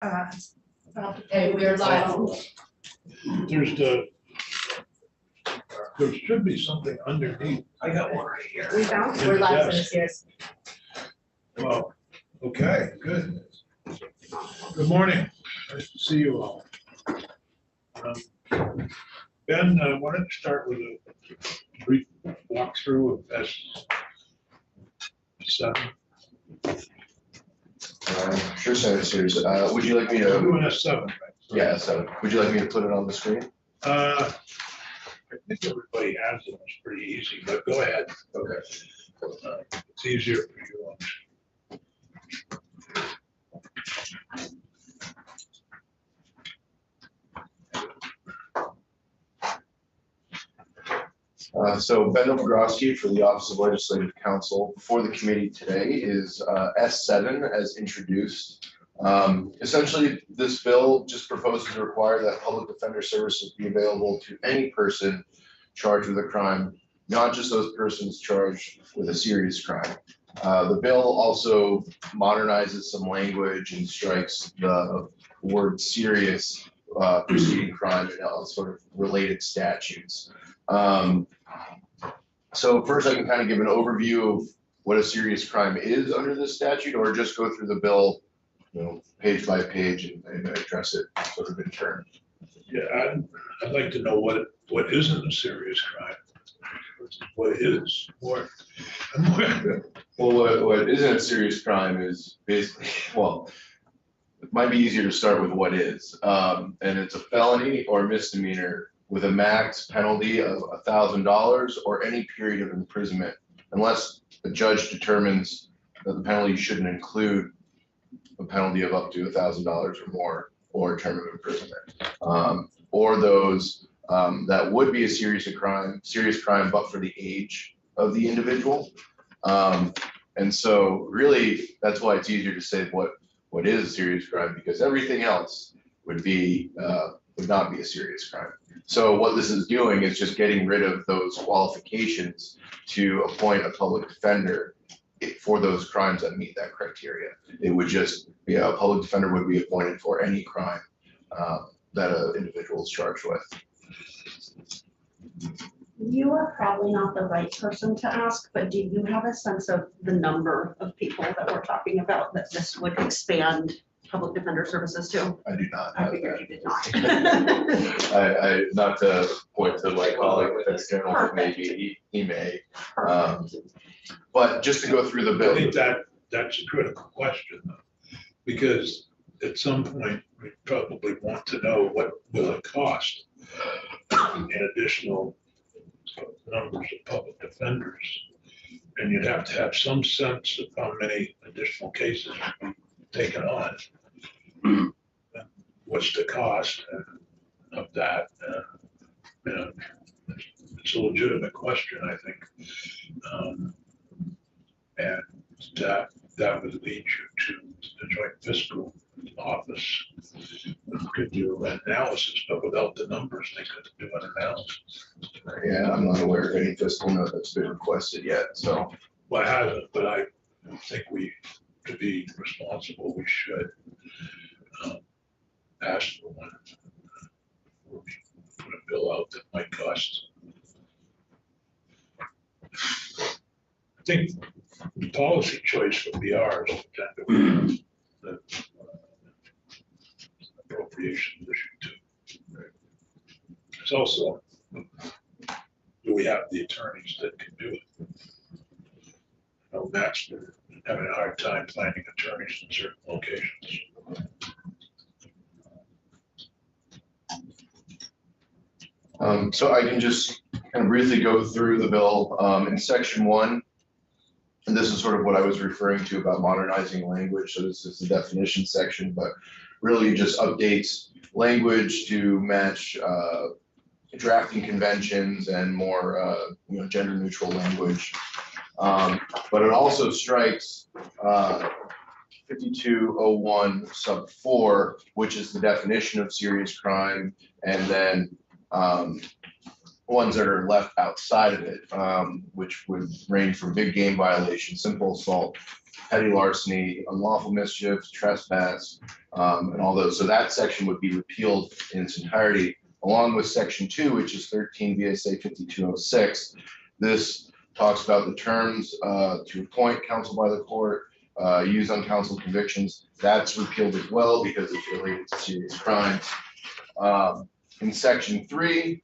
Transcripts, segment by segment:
Hey, we are live. There should be something underneath. I got one right here. We found, we're live for this year's. Well, okay, good. Good morning. Nice to see you all. Ben, I wanted to start with a brief walkthrough of S7. Sure, Senator Sears. Would you like me We're to? doing S7, right? Yeah, so would you like me to put it on the screen? I think everybody has it. It's pretty easy, but go ahead. Okay. It's easier for you. So Ben Novogrosky for the Office of Legislative Counsel before the committee today is S7 as introduced. Essentially, this bill just proposes to require that public defender services be available to any person charged with a crime, not just those persons charged with a serious crime. The bill also modernizes some language and strikes the word serious preceding crime and all sort of related statutes. So first I can kind of give an overview of what a serious crime is under this statute, or just go through the bill, page by page and address it sort of in turn. Yeah, I'd like to know what isn't a serious crime. What is more. Well, what isn't a serious crime is basically, well, it might be easier to start with what is. And it's a felony or misdemeanor with a max penalty of $1,000 or any period of imprisonment, unless the judge determines that the penalty shouldn't include a penalty of up to $1,000 or more, or a term of imprisonment, or those that would be a serious crime, but for the age of the individual. And so really, that's why it's easier to say what is a serious crime, because everything else would not be a serious crime. So what this is doing is just getting rid of those qualifications to appoint a public defender for those crimes that meet that criteria. It would just be a public defender would be appointed for any crime that an individual is charged with. You are probably not the right person to ask, but do you have a sense of the number of people that we're talking about that this would expand public defender services to? I do not. I figured you did not. I not to point to my colleague with the general, but maybe he may. But just to go through the bill. I think that's a critical question, though, because at some point we probably want to know what will it cost in additional numbers of public defenders, and you'd have to have some sense of how many additional cases will be taken on. What's the cost of that? It's a legitimate question, I think, and that would lead you to the Joint Fiscal Office. Could do an analysis, but without the numbers, they couldn't do an analysis. Yeah, I'm not aware of any fiscal note that's been requested yet. So, well, it hasn't, but I think to be responsible, we should ask for one. Or put a bill out that might cost. I think the policy choice would be ours, the appropriation issue too. It's also, do we have the attorneys that can do it? Matt's having a hard time finding attorneys in certain locations. So I can just kind of briefly go through the bill in section 1. And this is sort of what I was referring to about modernizing language. So this is the definition section, but really just updates language to match drafting conventions and more gender neutral language. But it also strikes 5201 sub 4, which is the definition of serious crime, and then ones that are left outside of it, which would range from big game violation, simple assault, petty larceny, unlawful mischief, trespass, and all those. So that section would be repealed in its entirety, along with section 2, which is 13 VSA 5206. This talks about the terms to appoint counsel by the court, use uncounseled convictions. That's repealed as well because it's related to serious crimes. In section 3,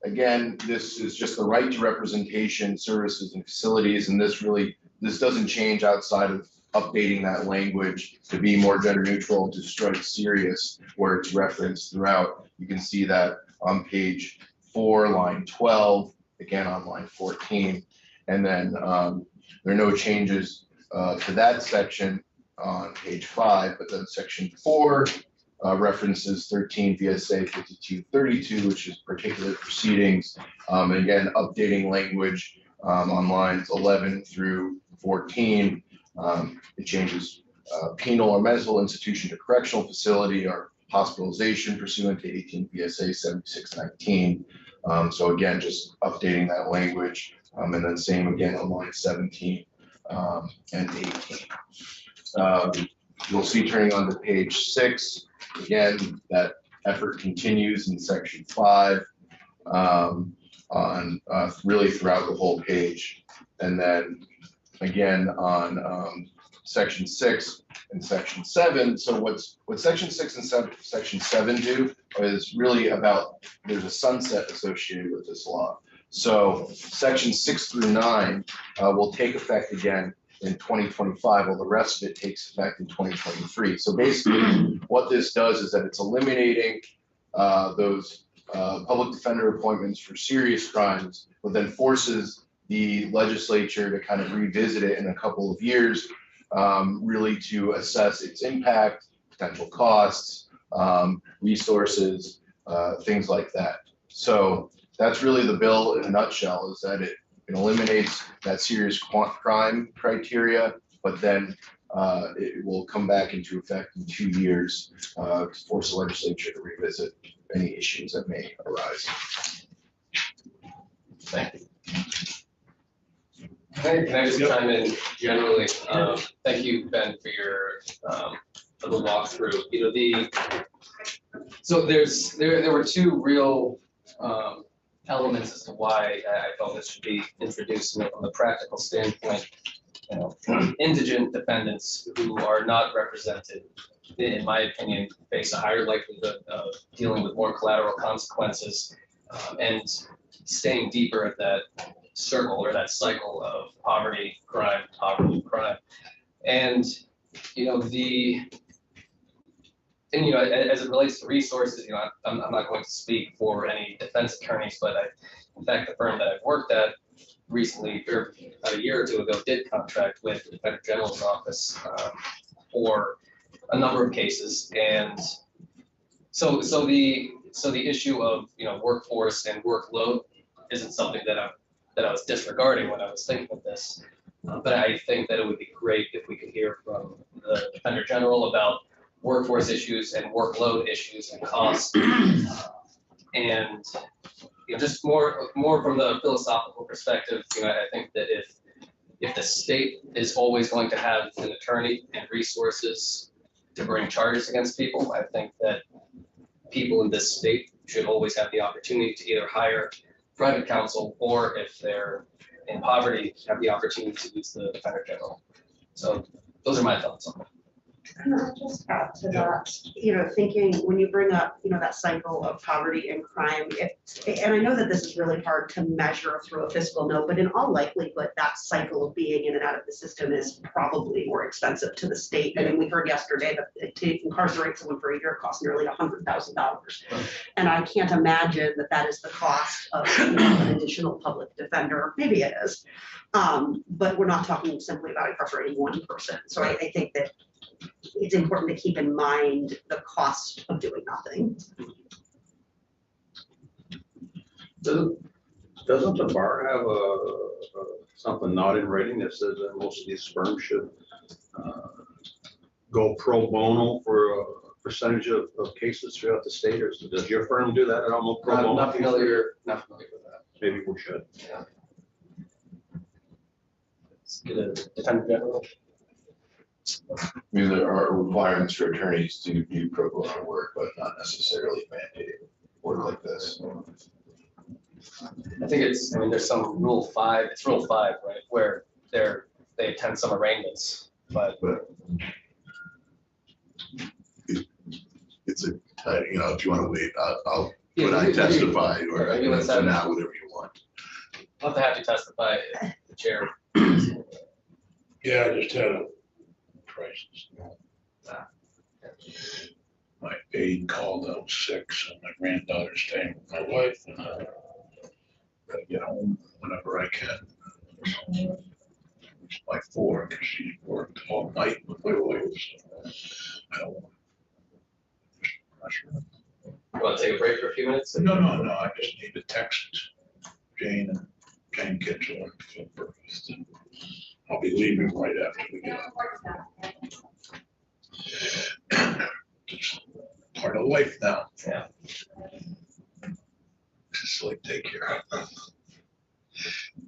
again, this is just the right to representation, services, and facilities, and this doesn't change outside of updating that language to be more gender neutral and to strike serious where it's referenced throughout. You can see that on page 4, line 12, again on line 14, and then there are no changes to that section on page 5, but then section 4 references 13 VSA 5232, which is particular proceedings. And again, updating language on lines 11 through 14. It changes penal or mental institution to correctional facility or hospitalization pursuant to 18 VSA 7619. So again, just updating that language. And then same again on line 17 and 18. You'll see turning on to page 6, again, that effort continues in section 5 on really throughout the whole page. And then again on section 6 and section 7. So what section 6 and section 7 do is really about, there's a sunset associated with this law. So section 6 through 9 will take effect again in 2025, while the rest of it takes effect in 2023. So basically what this does is that it's eliminating those public defender appointments for serious crimes, but then forces the legislature to kind of revisit it in a couple of years, really to assess its impact, potential costs, resources, things like that. So that's really the bill in a nutshell, is that it eliminates that serious crime criteria, but then it will come back into effect in 2 years to force the legislature to revisit any issues that may arise. Thank you. Can I just chime in generally? Thank you, Ben, for your for the walkthrough. You know, so there were 2 real elements as to why I felt this should be introduced. You know, from the practical standpoint, you know, indigent defendants who are not represented, in my opinion, face a higher likelihood of dealing with more collateral consequences and staying deeper at that circle or that cycle of poverty, crime, and you know as it relates to resources, you know, I'm not going to speak for any defense attorneys, but in fact, the firm that I've worked at recently, or about a year or 2 ago, did contract with the Defender General's office for a number of cases, and so the issue of, you know, workforce and workload isn't something that I was disregarding when I was thinking of this, but I think that it would be great if we could hear from the Defender General about workforce issues and workload issues and costs, and you know, just more from the philosophical perspective. You know, I think that if the state is always going to have an attorney and resources to bring charges against people, I think that people in this state should always have the opportunity to either hire private counsel, or if they're in poverty, have the opportunity to use the Defender General. So those are my thoughts on it. Can I just add to that, you know, thinking when you bring up, you know, that cycle of poverty and crime, and I know that this is really hard to measure through a fiscal note, but in all likelihood, that cycle of being in and out of the system is probably more expensive to the state. I mean, we heard yesterday that to incarcerate someone for a year costs nearly $100,000. And I can't imagine that that is the cost of, you know, an additional public defender. Maybe it is, but we're not talking simply about incarcerating one person. So I think that it's important to keep in mind the cost of doing nothing. Doesn't the bar have something not in writing that says that most of these firms should go pro bono for a percentage of cases throughout the state, or does your firm do that at all? Pro bono? Not familiar with that. Maybe we should. Let's get a Defender General. I mean, there are requirements for attorneys to do pro bono work, but not necessarily mandated work like this. I think I mean, there's some Rule 5, it's Rule 5, right, where they attend some arraignments, but It's a, if you want to wait, I'll, Yeah, when I maybe- testify or maybe let's have- now, whatever you want. I'll have to have you testify, the chair. Yeah, I just had a crisis. My aide called out sick, so my granddaughter's staying with my wife, and I gotta get home whenever I can. It's by 4, because she worked all night with my wife, so I don't want to pressure her. You want to take a break for a few minutes? No, I just need to text Jane and Jane Kitchell and Phil Burgess. And I'll be leaving right after we get up. It's part of life now. Yeah. Just like take care.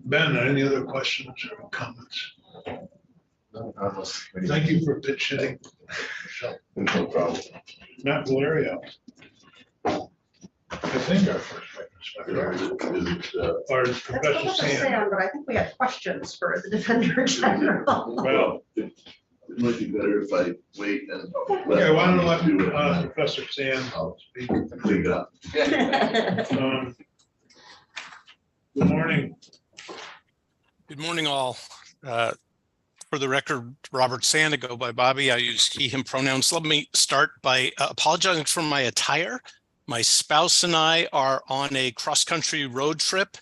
Ben, any other questions or comments? No, unless- Thank you for pitch hitting. No problem. Matt Valerio. I think our first witness. Or That's Professor what Sam. Sam, but I think we had questions for the Defender General. Well, It might be better if I wait and. okay, why don't I do it. let Professor Sam I'll speak? clean it up. Good morning. Good morning, all. For the record, Robert Sand, go by Bobby. I use he, him pronouns. Let me start by apologizing for my attire. My spouse and I are on a cross-country road trip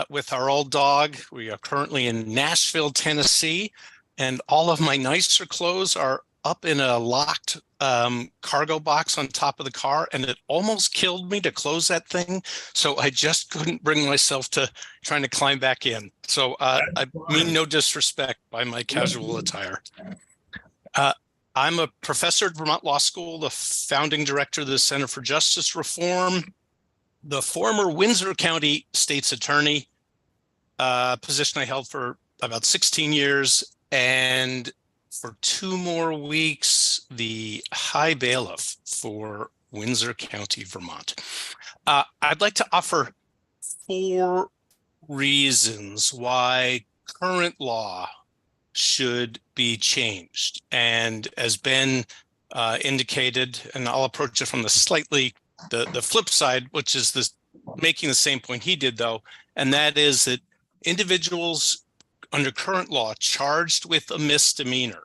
with our old dog. We are currently in Nashville, Tennessee, and all of my nicer clothes are up in a locked cargo box on top of the car, and it almost killed me to close that thing. So I just couldn't bring myself to trying to climb back in. So I mean no disrespect by my casual attire. I'm a professor at Vermont Law School, the founding director of the Center for Justice Reform, the former Windsor County State's Attorney, position I held for about 16 years, and for 2 more weeks, the High Bailiff for Windsor County, Vermont. I'd like to offer 4 reasons why current law should be changed. And as Ben indicated, and I'll approach it from the flip side, which is this making the same point he did though, and that is that individuals under current law charged with a misdemeanor,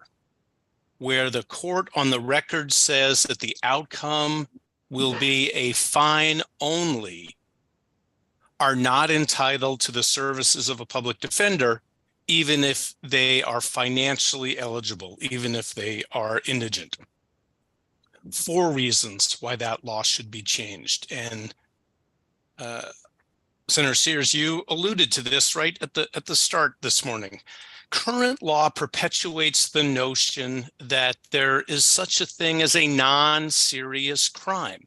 where the court on the record says that the outcome will be a fine only, are not entitled to the services of a public defender, even if they are financially eligible, even if they are indigent. 4 reasons why that law should be changed. And Senator Sears, you alluded to this right at the start this morning. Current law perpetuates the notion that there is such a thing as a non-serious crime.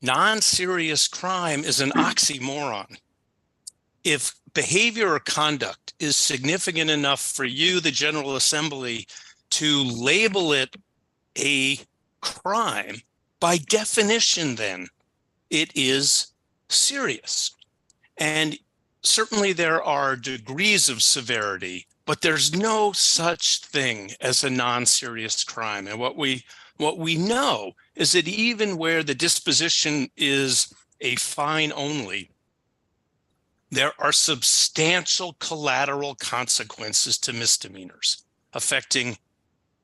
Non-serious crime is an oxymoron. If behavior or conduct is significant enough for you, the General Assembly, to label it a crime, by definition then, it is serious. And certainly there are degrees of severity, but there's no such thing as a non-serious crime. And what we know is that even where the disposition is a fine only, there are substantial collateral consequences to misdemeanors affecting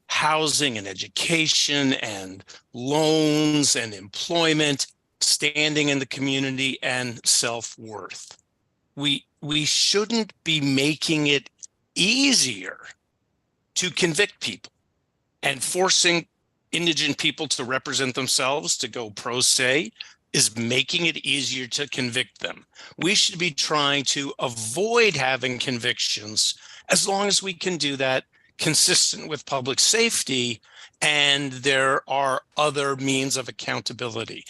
housing and education and loans and employment, standing in the community, and self-worth. We shouldn't be making it easier to convict people and forcing indigent people to represent themselves, to go pro se, is making it easier to convict them. We should be trying to avoid having convictions as long as we can do that consistent with public safety, and there are other means of accountability.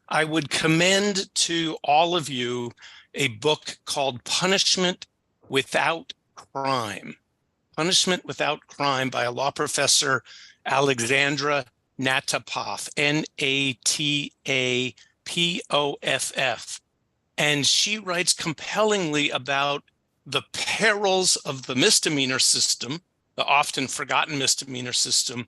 I would commend to all of you a book called Punishment Without Crime. Punishment Without Crime by a law professor, Alexandra Natapoff, Natapoff. And she writes compellingly about the perils of the misdemeanor system, the often forgotten misdemeanor system,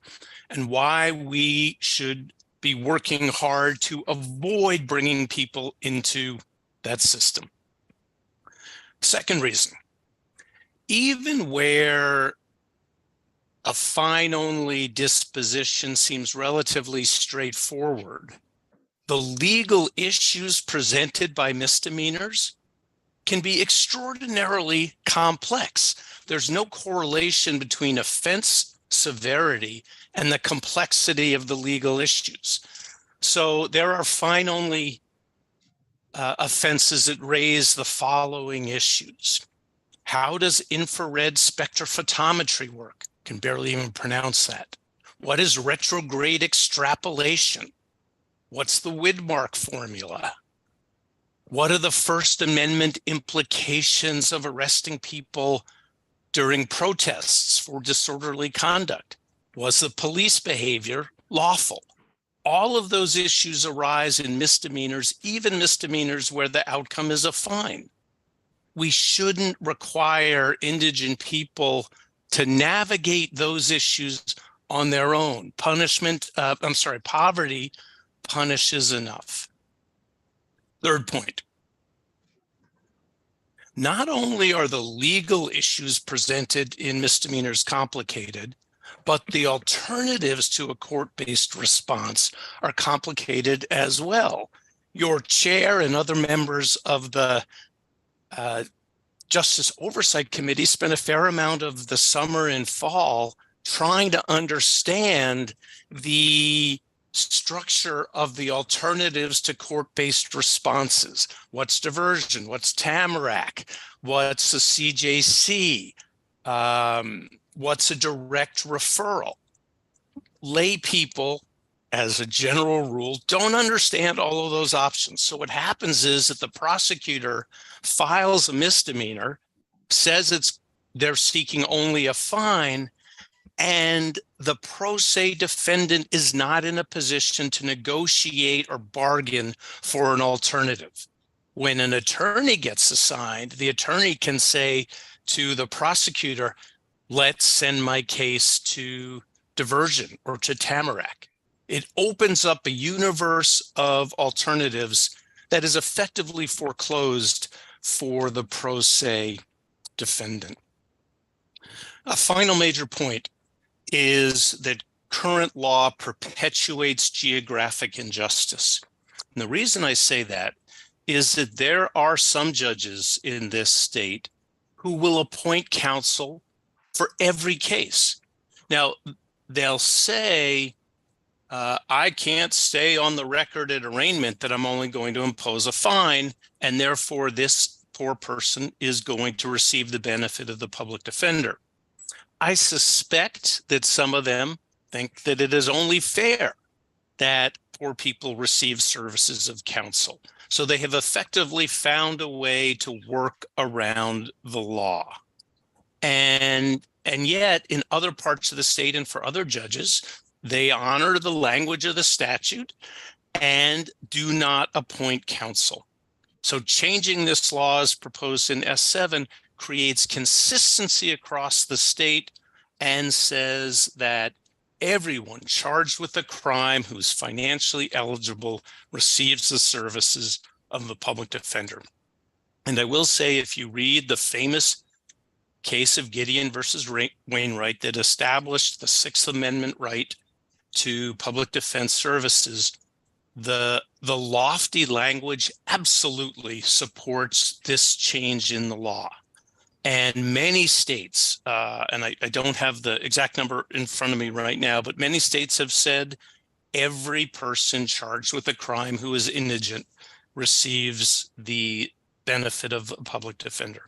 and why we should be working hard to avoid bringing people into that system. Second reason, even where a fine-only disposition seems relatively straightforward, the legal issues presented by misdemeanors can be extraordinarily complex. There's no correlation between offense severity and the complexity of the legal issues. So there are fine-only offenses that raise the following issues. How does infrared spectrophotometry work? Can barely even pronounce that. What is retrograde extrapolation? What's the Widmark formula? What are the First Amendment implications of arresting people during protests for disorderly conduct? Was the police behavior lawful? All of those issues arise in misdemeanors, even misdemeanors where the outcome is a fine. We shouldn't require indigent people to navigate those issues on their own. Poverty punishes enough. Third point. Not only are the legal issues presented in misdemeanors complicated, but the alternatives to a court-based response are complicated as well. Your chair and other members of the Justice Oversight Committee spent a fair amount of the summer and fall trying to understand the structure of the alternatives to court-based responses. What's diversion? What's Tamarack? What's a CJC? What's a direct referral? Lay people, as a general rule, don't understand all of those options. So what happens is that the prosecutor files a misdemeanor, says they're seeking only a fine, and the pro se defendant is not in a position to negotiate or bargain for an alternative. When an attorney gets assigned, the attorney can say to the prosecutor, let's send my case to diversion or to Tamarack. It opens up a universe of alternatives that is effectively foreclosed for the pro se defendant. A final major point is that current law perpetuates geographic injustice. And the reason I say that is that there are some judges in this state who will appoint counsel for every case. Now, they'll say, I can't stay on the record at arraignment that I'm only going to impose a fine, and therefore this poor person is going to receive the benefit of the public defender. I suspect that some of them think that it is only fair that poor people receive services of counsel. So they have effectively found a way to work around the law. And yet, in other parts of the state and for other judges, they honor the language of the statute and do not appoint counsel. So changing this law as proposed in S7 creates consistency across the state and says that everyone charged with a crime who's financially eligible receives the services of the public defender. And I will say, if you read the famous case of Gideon versus Wainwright that established the Sixth Amendment right to public defense services, the lofty language absolutely supports this change in the law. And many states, and I don't have the exact number in front of me right now, but many states have said every person charged with a crime who is indigent receives the benefit of a public defender.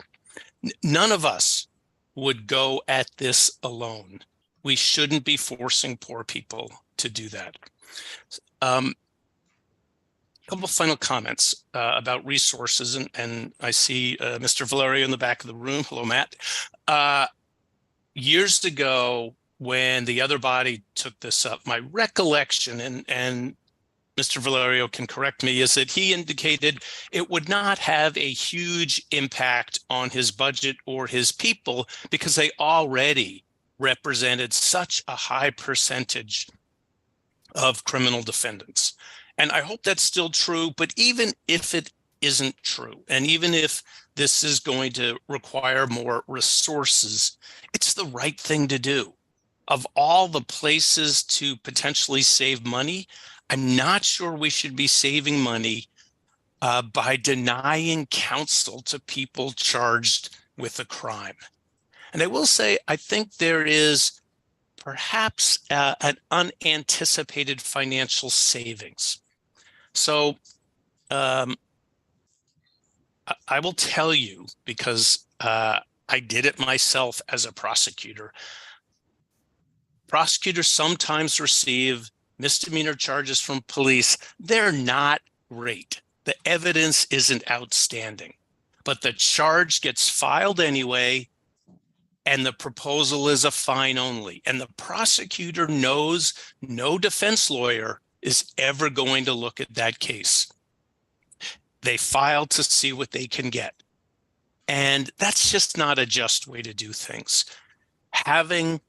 None of us would go at this alone. We shouldn't be forcing poor people to do that. couple final comments about resources, and I see Mr. Valerio in the back of the room. Hello, Matt. Years ago, when the other body took this up, my recollection, and Mr. Valerio can correct me, is that he indicated it would not have a huge impact on his budget or his people because they already represented such a high percentage of criminal defendants. And I hope that's still true, but even if it isn't true, and even if this is going to require more resources, it's the right thing to do. Of all the places to potentially save money, I'm not sure we should be saving money by denying counsel to people charged with a crime. And I will say, I think there is perhaps an unanticipated financial savings. So I will tell you, because I did it myself as a prosecutor. Prosecutors sometimes receive misdemeanor charges from police. They're not great. The evidence isn't outstanding, but the charge gets filed anyway, and the proposal is a fine only. And the prosecutor knows no defense lawyer is ever going to look at that case. They file to see what they can get. And that's just not a just way to do things. Having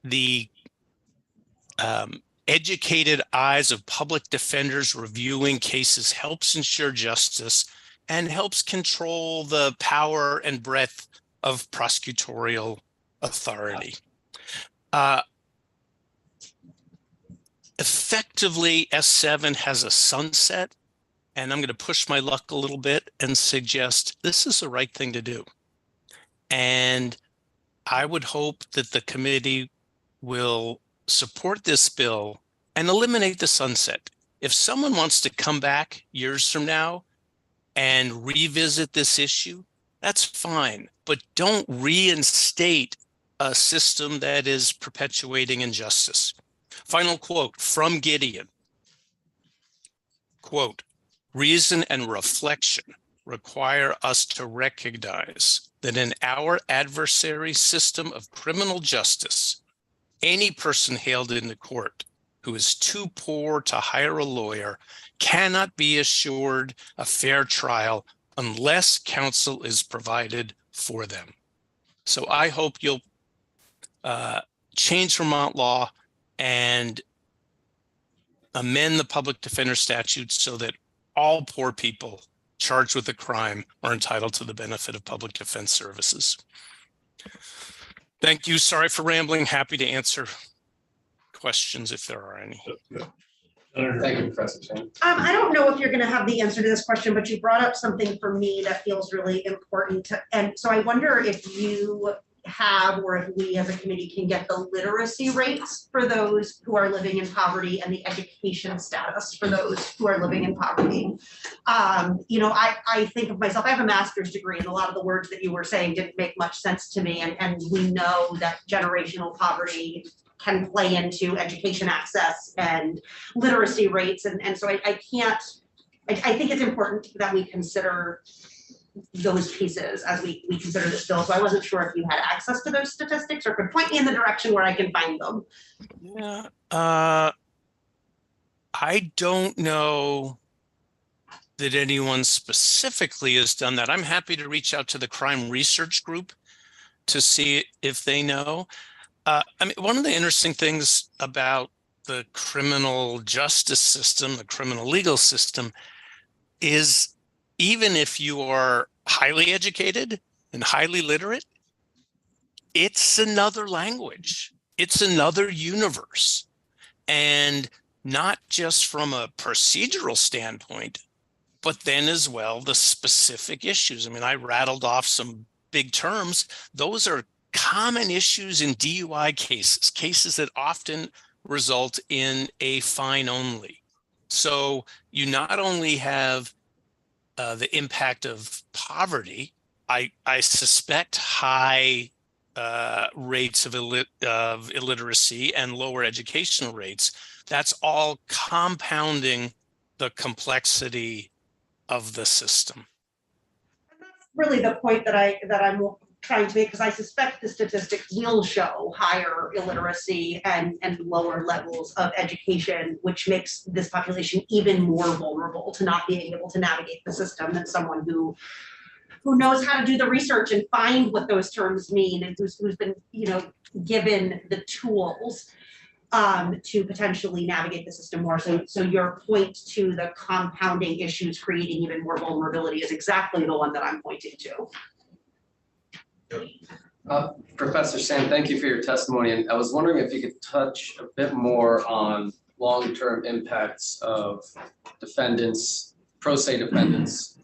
the educated eyes of public defenders reviewing cases helps ensure justice and helps control the power and breadth of prosecutorial authority. Effectively, S7 has a sunset, and I'm going to push my luck a little bit and suggest this is the right thing to do. And I would hope that the committee will support this bill and eliminate the sunset. If someone wants to come back years from now and revisit this issue, that's fine, but don't reinstate a system that is perpetuating injustice. Final quote from Gideon. Quote, reason and reflection require us to recognize that in our adversary system of criminal justice, any person hailed into court who is too poor to hire a lawyer cannot be assured a fair trial unless counsel is provided for them. So I hope you'll change Vermont law and amend the public defender statute so that all poor people charged with a crime are entitled to the benefit of public defense services. Thank you. Sorry for rambling. Happy to answer questions if there are any. Thank you, Professor Chan. I don't know if you're going to have the answer to this question, but you brought up something for me that feels really important. And so I wonder if you have, or if we as a committee can get the literacy rates for those who are living in poverty and the education status for those who are living in poverty. You know, I think of myself, I have a master's degree, and a lot of the words that you were saying didn't make much sense to me. And we know that generational poverty can play into education access and literacy rates. And so I think it's important that we consider those pieces as we consider this bill. So I wasn't sure if you had access to those statistics or could point me in the direction where I can find them. Yeah, I don't know that anyone specifically has done that. I'm happy to reach out to the crime research group to see if they know. I mean, one of the interesting things about the criminal justice system, the criminal legal system, is even if you are highly educated and highly literate, it's another language. It's another universe. And not just from a procedural standpoint, but then as well, the specific issues. I mean, I rattled off some big terms. Those are common issues in DUI cases, cases that often result in a fine only. So you not only have the impact of poverty, I suspect high rates of illiteracy and lower educational rates. That's all compounding the complexity of the system. And that's really the point that I'm trying to make, because I suspect the statistics will show higher illiteracy and lower levels of education, which makes this population even more vulnerable to not being able to navigate the system than someone who knows how to do the research and find what those terms mean, and who's been, given the tools to potentially navigate the system more. So your point to the compounding issues creating even more vulnerability is exactly the one that I'm pointing to. Professor Sam, thank you for your testimony. And I was wondering if you could touch a bit more on long-term impacts of defendants, pro se defendants,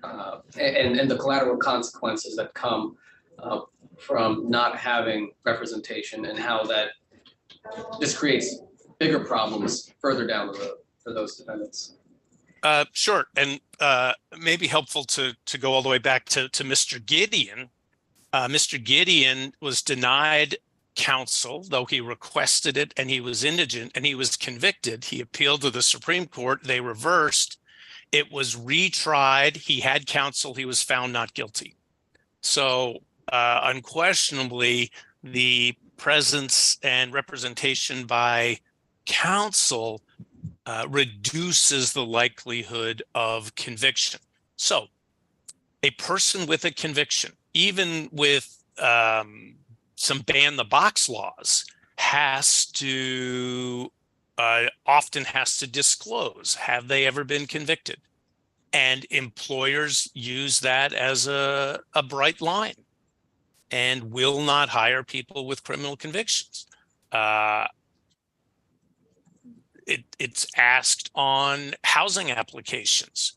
and the collateral consequences that come from not having representation, and how that this creates bigger problems further down the road for those defendants. Sure, and may be helpful to go all the way back to Mr. Gideon. Mr. Gideon was denied counsel, though he requested it, and he was indigent, and he was convicted. He appealed to the Supreme Court. They reversed. It was retried. He had counsel. He was found not guilty. So unquestionably, the presence and representation by counsel reduces the likelihood of conviction. So a person with a conviction, even with some ban the box laws, often has to disclose, have they ever been convicted? And employers use that as a bright line and will not hire people with criminal convictions. It's asked on housing applications.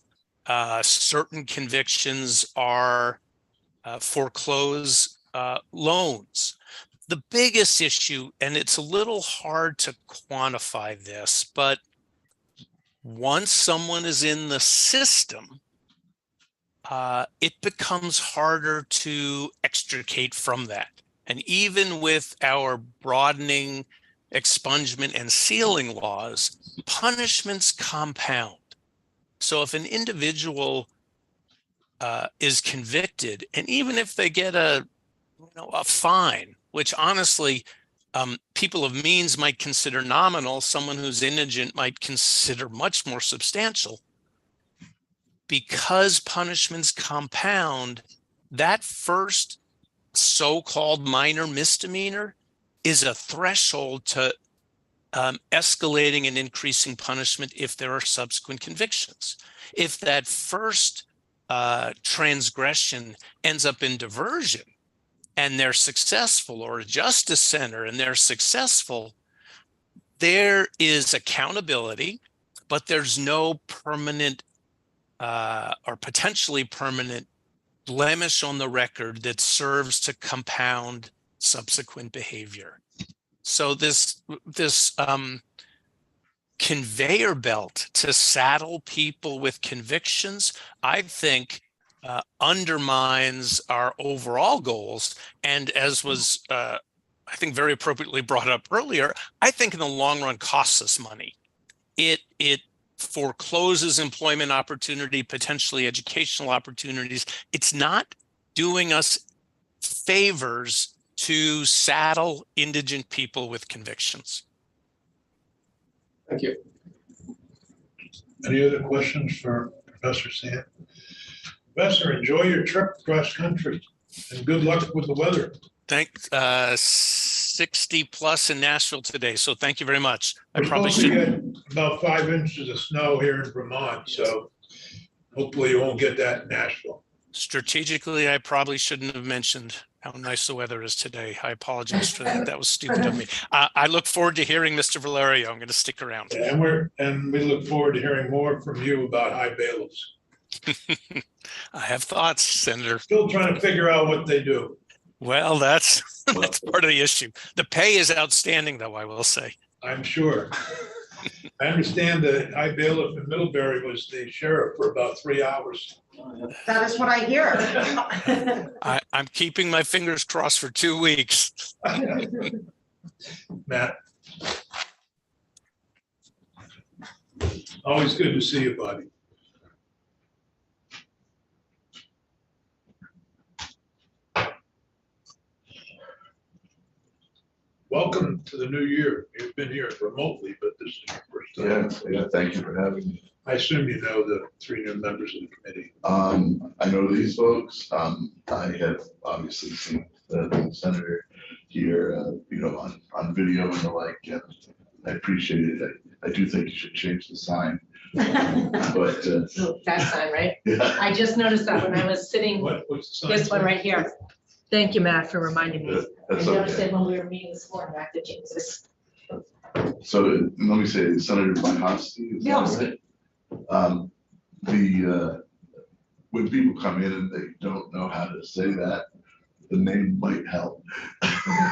Certain convictions are foreclose loans. The biggest issue, and it's a little hard to quantify this, but once someone is in the system, it becomes harder to extricate from that. And even with our broadening expungement and sealing laws, punishments compound. So if an individual is convicted, and even if they get a fine, which honestly, people of means might consider nominal, someone who's indigent might consider much more substantial. Because punishments compound, that first so-called minor misdemeanor is a threshold to escalating and increasing punishment if there are subsequent convictions. If that first transgression ends up in diversion and they're successful, or a justice center and they're successful, there is accountability, but there's no permanent or potentially permanent blemish on the record that serves to compound subsequent behavior. So this conveyor belt to saddle people with convictions, I think, undermines our overall goals. And as was, I think, very appropriately brought up earlier, I think in the long run costs us money. It forecloses employment opportunity, potentially educational opportunities. It's not doing us favors to saddle indigent people with convictions. Thank you. Any other questions for Professor Sam? Professor, enjoy your trip across country and good luck with the weather. Thanks. 60 plus in Nashville today, so thank you very much. We're supposed to get about 5 inches of snow here in Vermont, so hopefully you won't get that in Nashville. Strategically, I probably shouldn't have mentioned how nice the weather is today. I apologize for that. That was stupid of me. I look forward to hearing Mr. Valerio. I'm going to stick around. Yeah, and we look forward to hearing more from you about high bailiffs. I have thoughts, Senator. Still trying to figure out what they do. Well, that's part of the issue. The pay is outstanding, though, I will say. I'm sure. I understand that high bailiff in Middlebury was the sheriff for about 3 hours. That is what I hear. I'm keeping my fingers crossed for 2 weeks. Matt. Always good to see you, buddy. Welcome to the new year. You've been here remotely, but this is your first time. Yeah, thank you for having me. I assume you know the 3 new members of the committee. I know these folks. I have obviously seen the senator here, on video and the like, and I appreciate it. I do think you should change the sign, but, So that sign, right? yeah. I just noticed that when I was sitting, What's the sign? this one right here. Thank you, Matt, for reminding me. I That's noticed okay. it when we were meeting this morning, I have to change this. So let me say, Senator Byhofsky, is that right? When people come in and they don't know how to say that, the name might help.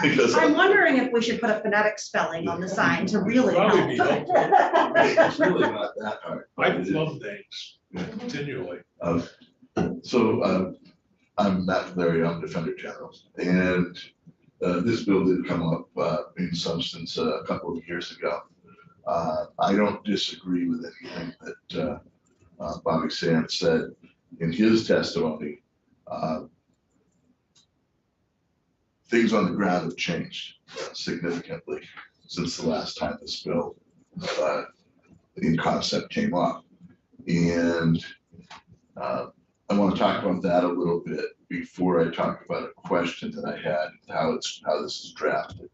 Because I'm wondering if we should put a phonetic spelling on the sign to really Probably be help. It's really not that hard. I love names continually. So I'm Matt Larry, I'm Defender General, and this bill did come up in substance a couple of years ago. I don't disagree with anything that Bobby Sand said in his testimony. Things on the ground have changed significantly since the last time this bill in concept came up. And I want to talk about that a little bit before I talk about a question that I had, how this is drafted.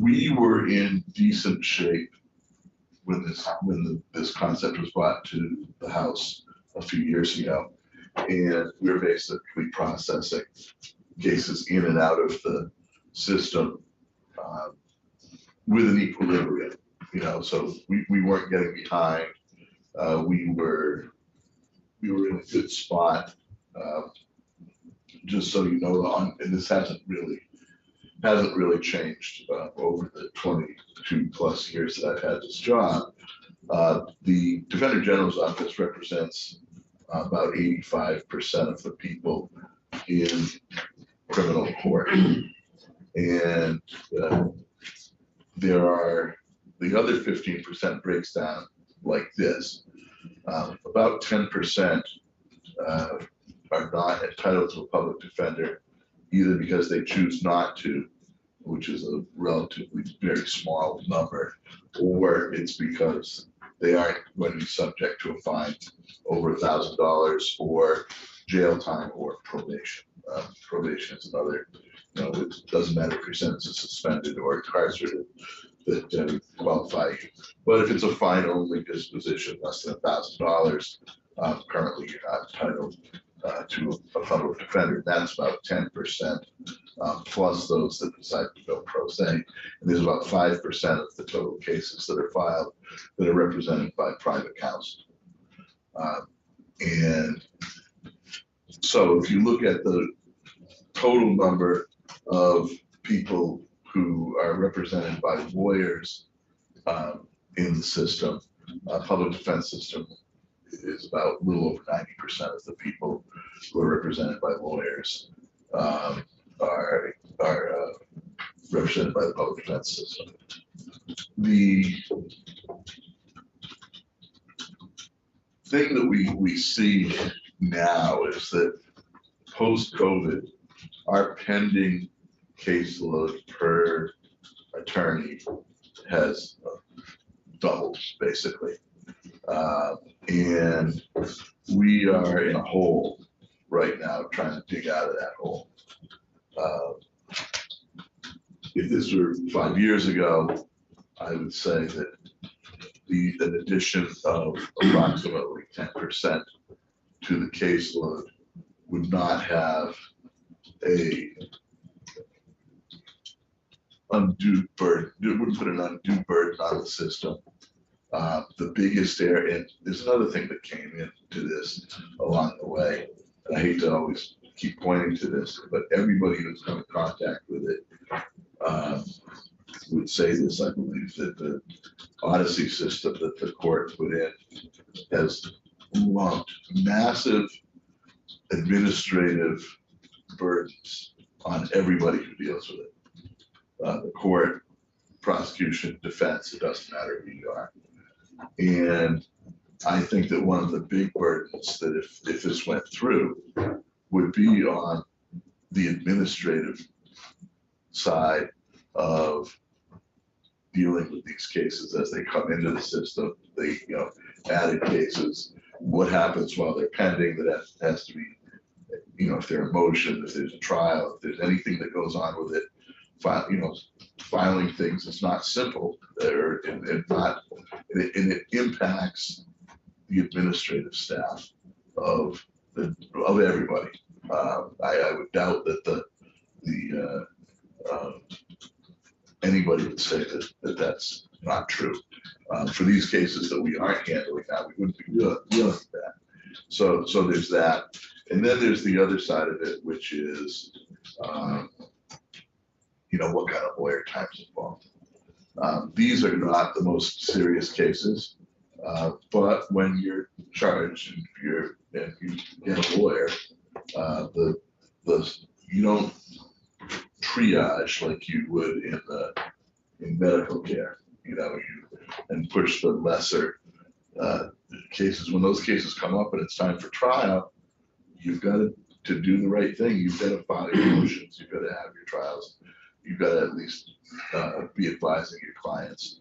We were in decent shape when this concept was brought to the House a few years ago, and we were basically processing cases in and out of the system with an equilibrium. So we weren't getting behind. We were in a good spot. Just so you know, and this hasn't really changed over the 22 plus years that I've had this job. The Defender General's office represents about 85% of the people in criminal court, and there are the other 15% breaks down like this. About 10% are not entitled to a public defender, either because they choose not to, which is a relatively very small number, or it's because they aren't going to be subject to a fine over $1,000 or jail time or probation. Probation is another, it doesn't matter if your sentence is suspended or incarcerated, that qualify you. But if it's a fine-only disposition, less than $1,000, currently you're not entitled to a public defender. That's about 10%, plus those that decide to go pro se. And there's about 5% of the total cases that are filed that are represented by private counsel. And so if you look at the total number of people who are represented by lawyers in the system, public defense system is about a little over 90% of the people who are represented by lawyers are represented by the public defense system. The thing that we see now is that post-COVID, our pending caseload per attorney has doubled, basically. And we are in a hole right now trying to dig out of that hole. If this were 5 years ago, I would say that an addition of approximately 10% to the caseload would not have a undue burden. It would put an undue burden on the system. The biggest area, and there's another thing that came into this along the way. And I hate to always keep pointing to this, but everybody who's come in contact with it would say this. I believe that the Odyssey system that the court put in has lumped massive administrative burdens on everybody who deals with it. The court prosecution, defense, it doesn't matter who you are. And I think that one of the big burdens that if this went through would be on the administrative side of dealing with these cases as they come into the system. They, added cases, what happens while they're pending, that has to be, if they're in motion, if there's a trial, if there's anything that goes on with it, filing things is not simple there, and it impacts the administrative staff of everybody. I would doubt that anybody would say that that's not true. For these cases that we aren't handling now, we wouldn't be dealing with that. So there's that. And then there's the other side of it, which is, what kind of lawyer time's involved. These are not the most serious cases, but when you're charged and you get a lawyer, you don't triage like you would in medical care, and push the lesser cases. When those cases come up and it's time for trial, you've got to do the right thing. You've got to file your motions. You've got to have your trials. You've got to at least be advising your clients.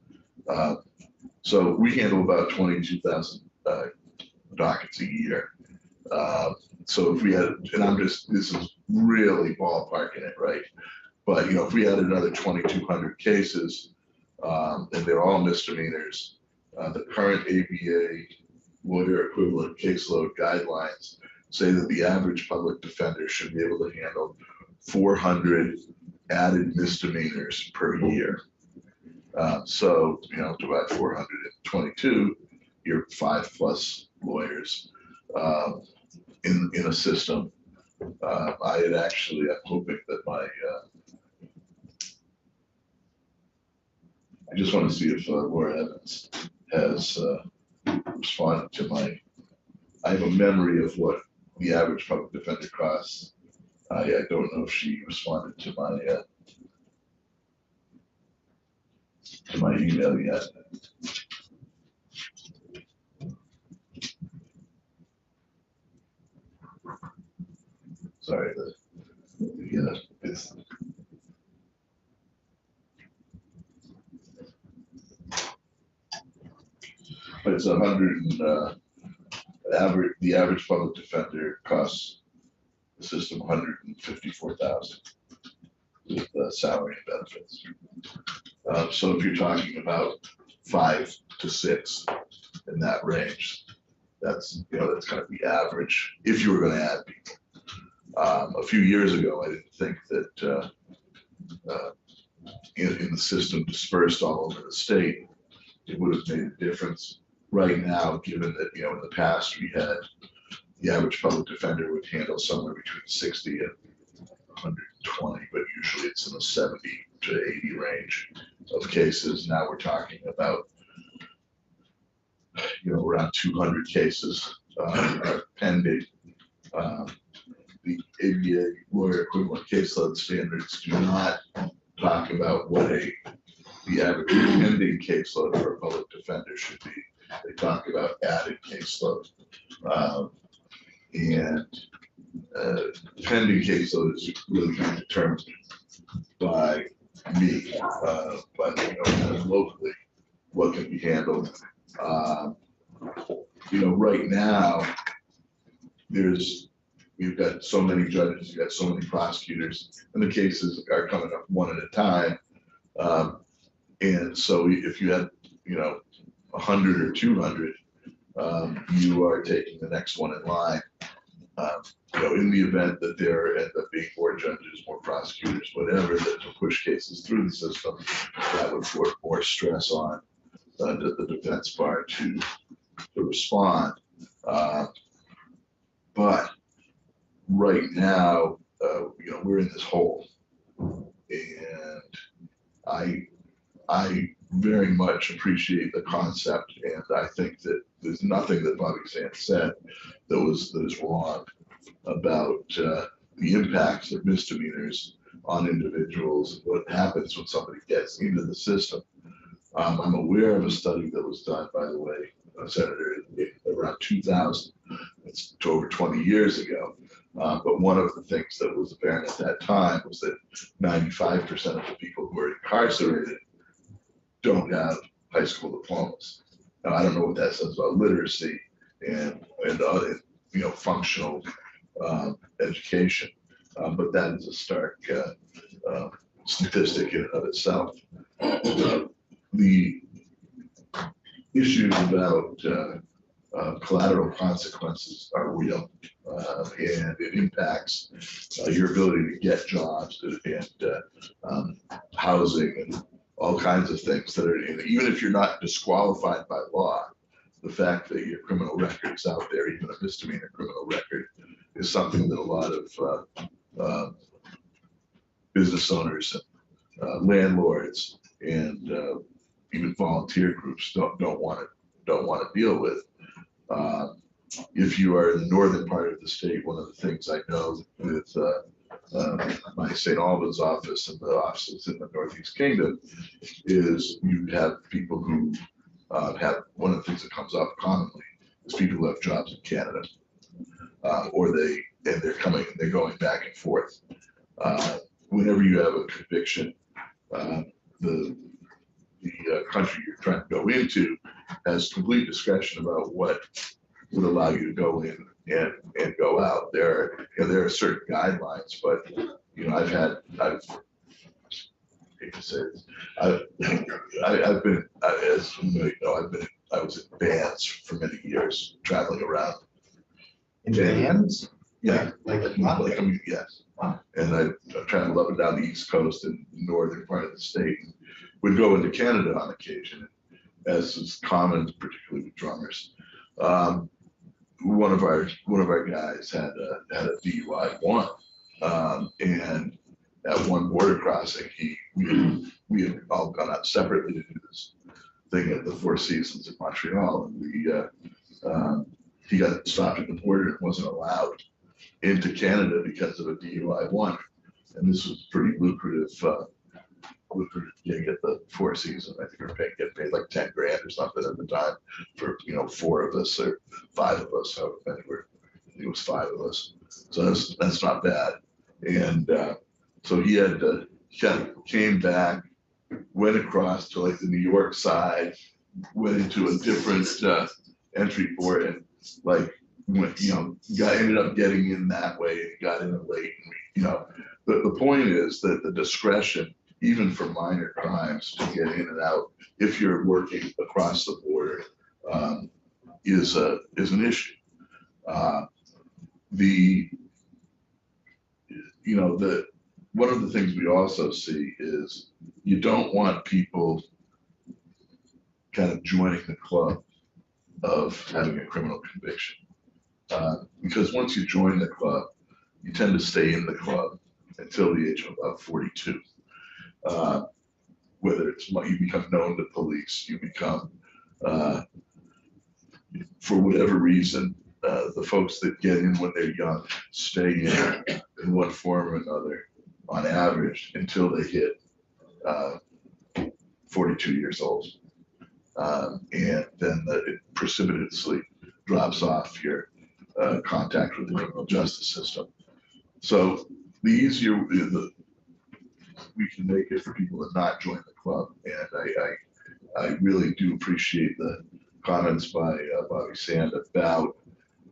So we handle about 22,000 dockets a year. So if we had, and this is really ballparking it, right? But if we had another 2,200 cases, and they're all misdemeanors, the current ABA lawyer equivalent caseload guidelines say that the average public defender should be able to handle 400 added misdemeanors per year. So divide 422, you're 5+ lawyers in a system. I'm hoping that I just want to see if Laura Evans has responded to I have a memory of what the average public defender costs. I don't know if she responded to my email yet. Sorry, it's but it's 100 the average public defender costs the system 154,000 with salary and benefits. So if you're talking about 5 to 6 in that range, that's that's kind of the average if you were going to add people. A few years ago, I didn't think that in the system dispersed all over the state, it would have made a difference. Right now, given that in the past we had the average public defender would handle somewhere between 60 and 120, but usually it's in the 70 to 80 range of cases. Now we're talking about around 200 cases are pending. The ABA lawyer equivalent caseload standards do not talk about what the average pending caseload for a public defender should be. They talk about added caseload. And pending caseload is really determined by me, but locally, what can be handled. Right now, we've got so many judges, we've got so many prosecutors, and the cases are coming up one at a time. And so if you had, 100 or 200, you are taking the next one in line. In the event that there end up being more judges, more prosecutors, whatever, that to push cases through the system, that would put more stress on the defense bar to respond. But right now, we're in this hole, and I very much appreciate the concept, and I think that there's nothing that Bobby Sand said that is wrong about the impacts of misdemeanors on individuals, what happens when somebody gets into the system. I'm aware of a study that was done, by the way, Senator, around 2000. It's over 20 years ago. But one of the things that was apparent at that time was that 95% of the people who are incarcerated don't have high school diplomas. Now, I don't know what that says about literacy and other, functional education, but that is a stark statistic in and of itself. The issues about collateral consequences are real, and it impacts your ability to get jobs and housing and all kinds of things that are, even if you're not disqualified by law, the fact that your criminal record is out there, even a misdemeanor criminal record, is something that a lot of business owners and landlords and even volunteer groups don't want to deal with. If you are in the northern part of the state, one of the things I know with my St. Albans office and the offices in the Northeast Kingdom is you have people who have, one of the things that comes up commonly is people who have jobs in Canada, or they're going back and forth. Whenever you have a conviction, the country you're trying to go into has complete discretion about what would allow you to go in and go out. There are certain guidelines, but I was in bands for many years, traveling around. In bands? Yeah, yes. Wow. And I traveled up and down the East Coast and northern part of the state, and would go into Canada on occasion, as is common, particularly with drummers. One of our guys had a DUI one, and at one border crossing, we had all gone out separately to do this thing at the Four Seasons in Montreal, and he got stopped at the border and wasn't allowed into Canada because of a DUI one, and this was pretty lucrative gig at the Four Seasons. I think we were getting paid like 10 grand or something at the time for 4 of us or 5 of us. So I think it was 5 of us. So that's not bad. And so he had to came back, went across to like the New York side, went into a different entry port, and like ended up getting in that way and got in late. And the point is that the discretion, even for minor crimes, to get in and out if you're working across the border, is an issue. One of the things we also see is you don't want people kind of joining the club of having a criminal conviction, because once you join the club, you tend to stay in the club until the age of about 42. Whether it's you become known to police, you become, for whatever reason, the folks that get in when they're young stay in one form or another, on average, until they hit 42 years old. And then it precipitously drops off your contact with the criminal justice system. So the easier we can make it for people to not join the club. And I really do appreciate the comments by Bobby Sand about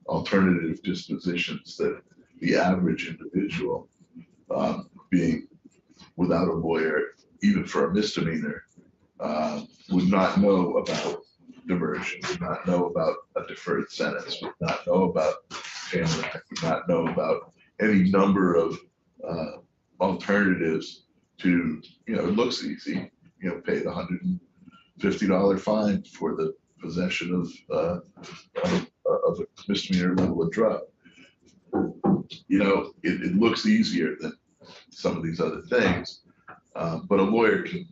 alternative dispositions, that the average individual being without a lawyer, even for a misdemeanor, would not know about diversion, would not know about a deferred sentence, would not know about family act, would not know about any number of alternatives to, it looks easy, pay the $150 fine for the possession of a misdemeanor level of drug. It looks easier than some of these other things, but a lawyer can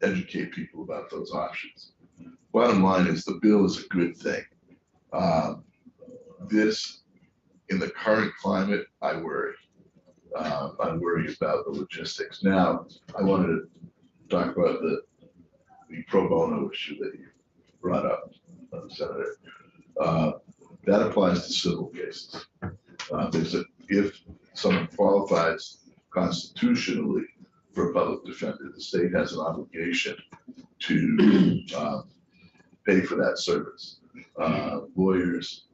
educate people about those options. Bottom line is the bill is a good thing. This, in the current climate, I worry. I'm worried about the logistics. Now, I wanted to talk about the pro bono issue that you brought up, Senator. That applies to civil cases. If someone qualifies constitutionally for a public defender, the state has an obligation to pay for that service. Lawyers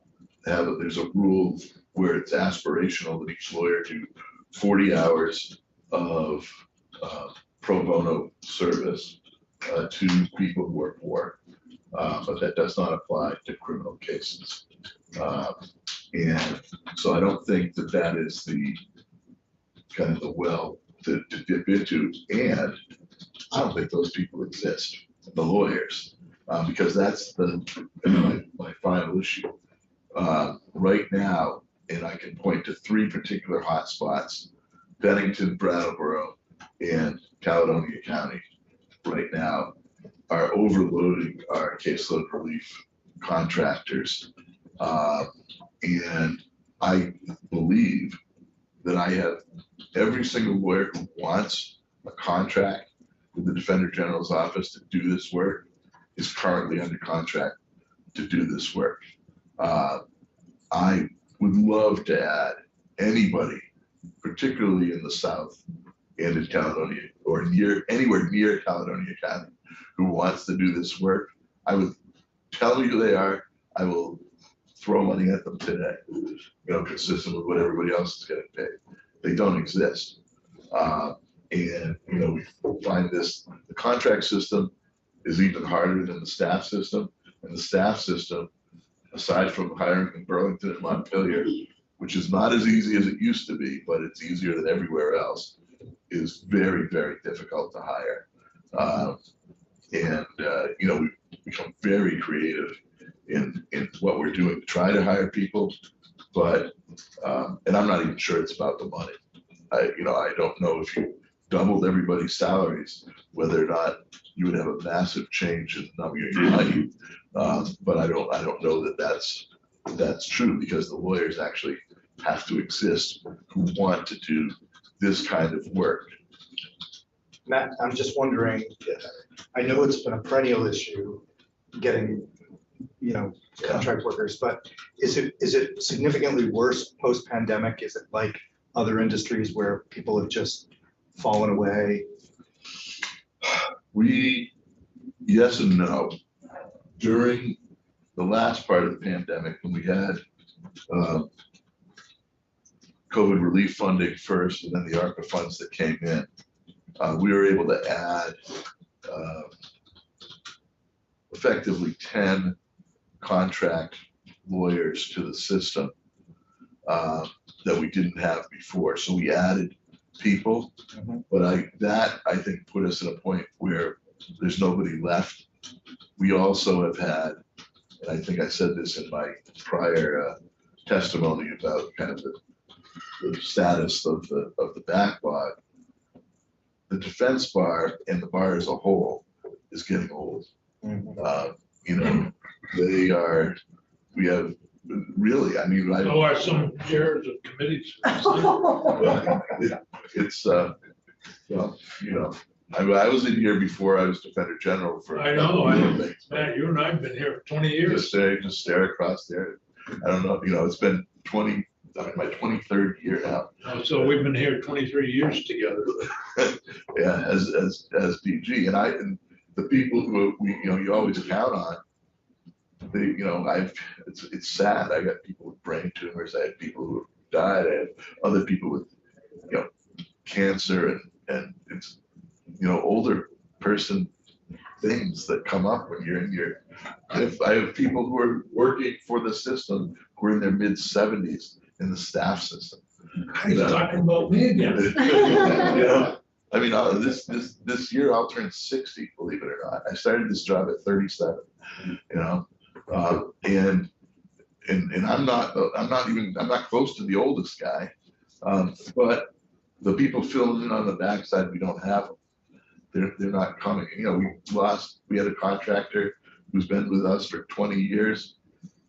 there's a rule where it's aspirational that each lawyer do 40 hours of pro bono service to people who are poor, but that does not apply to criminal cases. And so I don't think that that is the kind of the well to dip into. And I don't think those people exist, the lawyers, because that's my final issue. Right now, and I can point to 3 particular hotspots, Bennington, Brattleboro, and Caledonia County right now are overloading our caseload relief contractors. And I believe that I have every single lawyer who wants a contract with the Defender General's office to do this work is currently under contract to do this work. I would love to add anybody, particularly in the South and in Caledonia or anywhere near Caledonia County, who wants to do this work. I would tell you who they are. I will throw money at them today, consistent with what everybody else is getting paid. They don't exist. And we find the contract system is even harder than the staff system. And the staff system, aside from hiring in Burlington and Montpelier, which is not as easy as it used to be, but it's easier than everywhere else, is very, very difficult to hire. We've become very creative in what we're doing to try to hire people, but and I'm not even sure it's about the money. I don't know if you doubled everybody's salaries, whether or not you would have a massive change in the number of your money. But I don't know that that's true, because the lawyers actually have to exist who want to do this kind of work. Matt, I'm just wondering, I know it's been a perennial issue getting, contract workers, but is it significantly worse post-pandemic? Is it like other industries where people have just fallen away? Yes and no. During the last part of the pandemic, when we had COVID relief funding first and then the ARPA funds that came in, we were able to add effectively 10 contract lawyers to the system that we didn't have before. So we added people, but I think put us at a point where there's nobody left. We also have had, and I think I said this in my prior testimony about kind of the status of the backlog. The defense bar and the bar as a whole is getting old. We have really, So are some chairs of committees. I was in here before I was Defender General for. I know, Matt, you and I have been here for 20 years. Just stare across there. I don't know, it's been my 23rd year now. So we've been here 23 years together. Yeah, as DG, and the people who you always count on. It's sad. I got people with brain tumors. I had people who died. I have other people with cancer and it's older person things that come up when you're in your. I have people who are working for the system who are in their mid-70s in the staff system. He's talking about me again. This year I'll turn 60, believe it or not. I started this job at 37, and I'm not close to the oldest guy, but the people filling in on the backside, we don't have them. They're not coming. We had a contractor who's been with us for 20 years,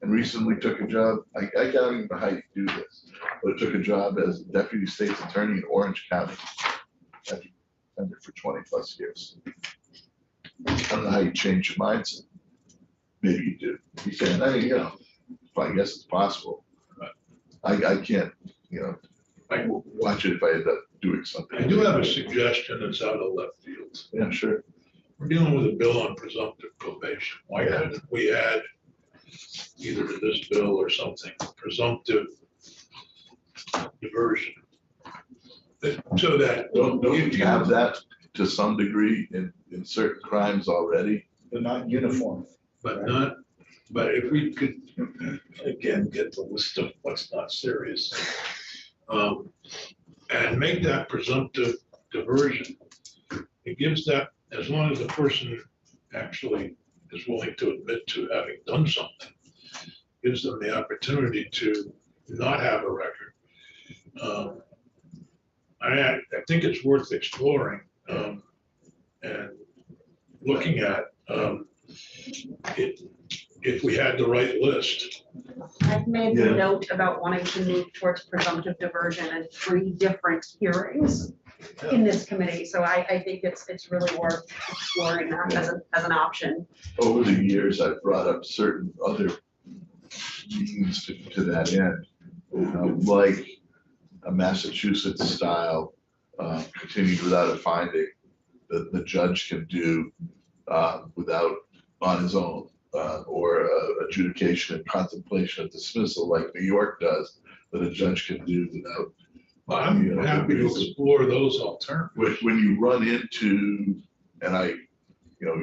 and recently took a job, I can't even know how you do this, but took a job as deputy state's attorney in Orange County. I've been there for 20+ years. I don't know how you change your mindset. Maybe you do. You can, I mean, you know, I guess it's possible. I can't, you know, I will watch it if I end up doing something. I do have a suggestion that's out of left field. Yeah, sure. We're dealing with a bill on presumptive probation. Why couldn't we add either to this bill or something, presumptive diversion? So that. Don't you have that to some degree in certain crimes already? They're not uniform. But not, but if we could, again, get the list of what's not serious. And make that presumptive diversion. It gives that, as long as the person actually is willing to admit to having done something, gives them the opportunity to not have a record. I think it's worth exploring and looking at. If we had the right list. I've made Yeah. a note about wanting to move towards presumptive diversion in 3 different hearings in this committee. So I think it's really worth exploring that as an option. Over the years, I've brought up certain other means to that end, like a Massachusetts style, continued without a finding that the judge can do without, on his own, or adjudication and contemplation of dismissal like New York does, that a judge can do without. I'm happy to explore those alternatives. When you run into, and what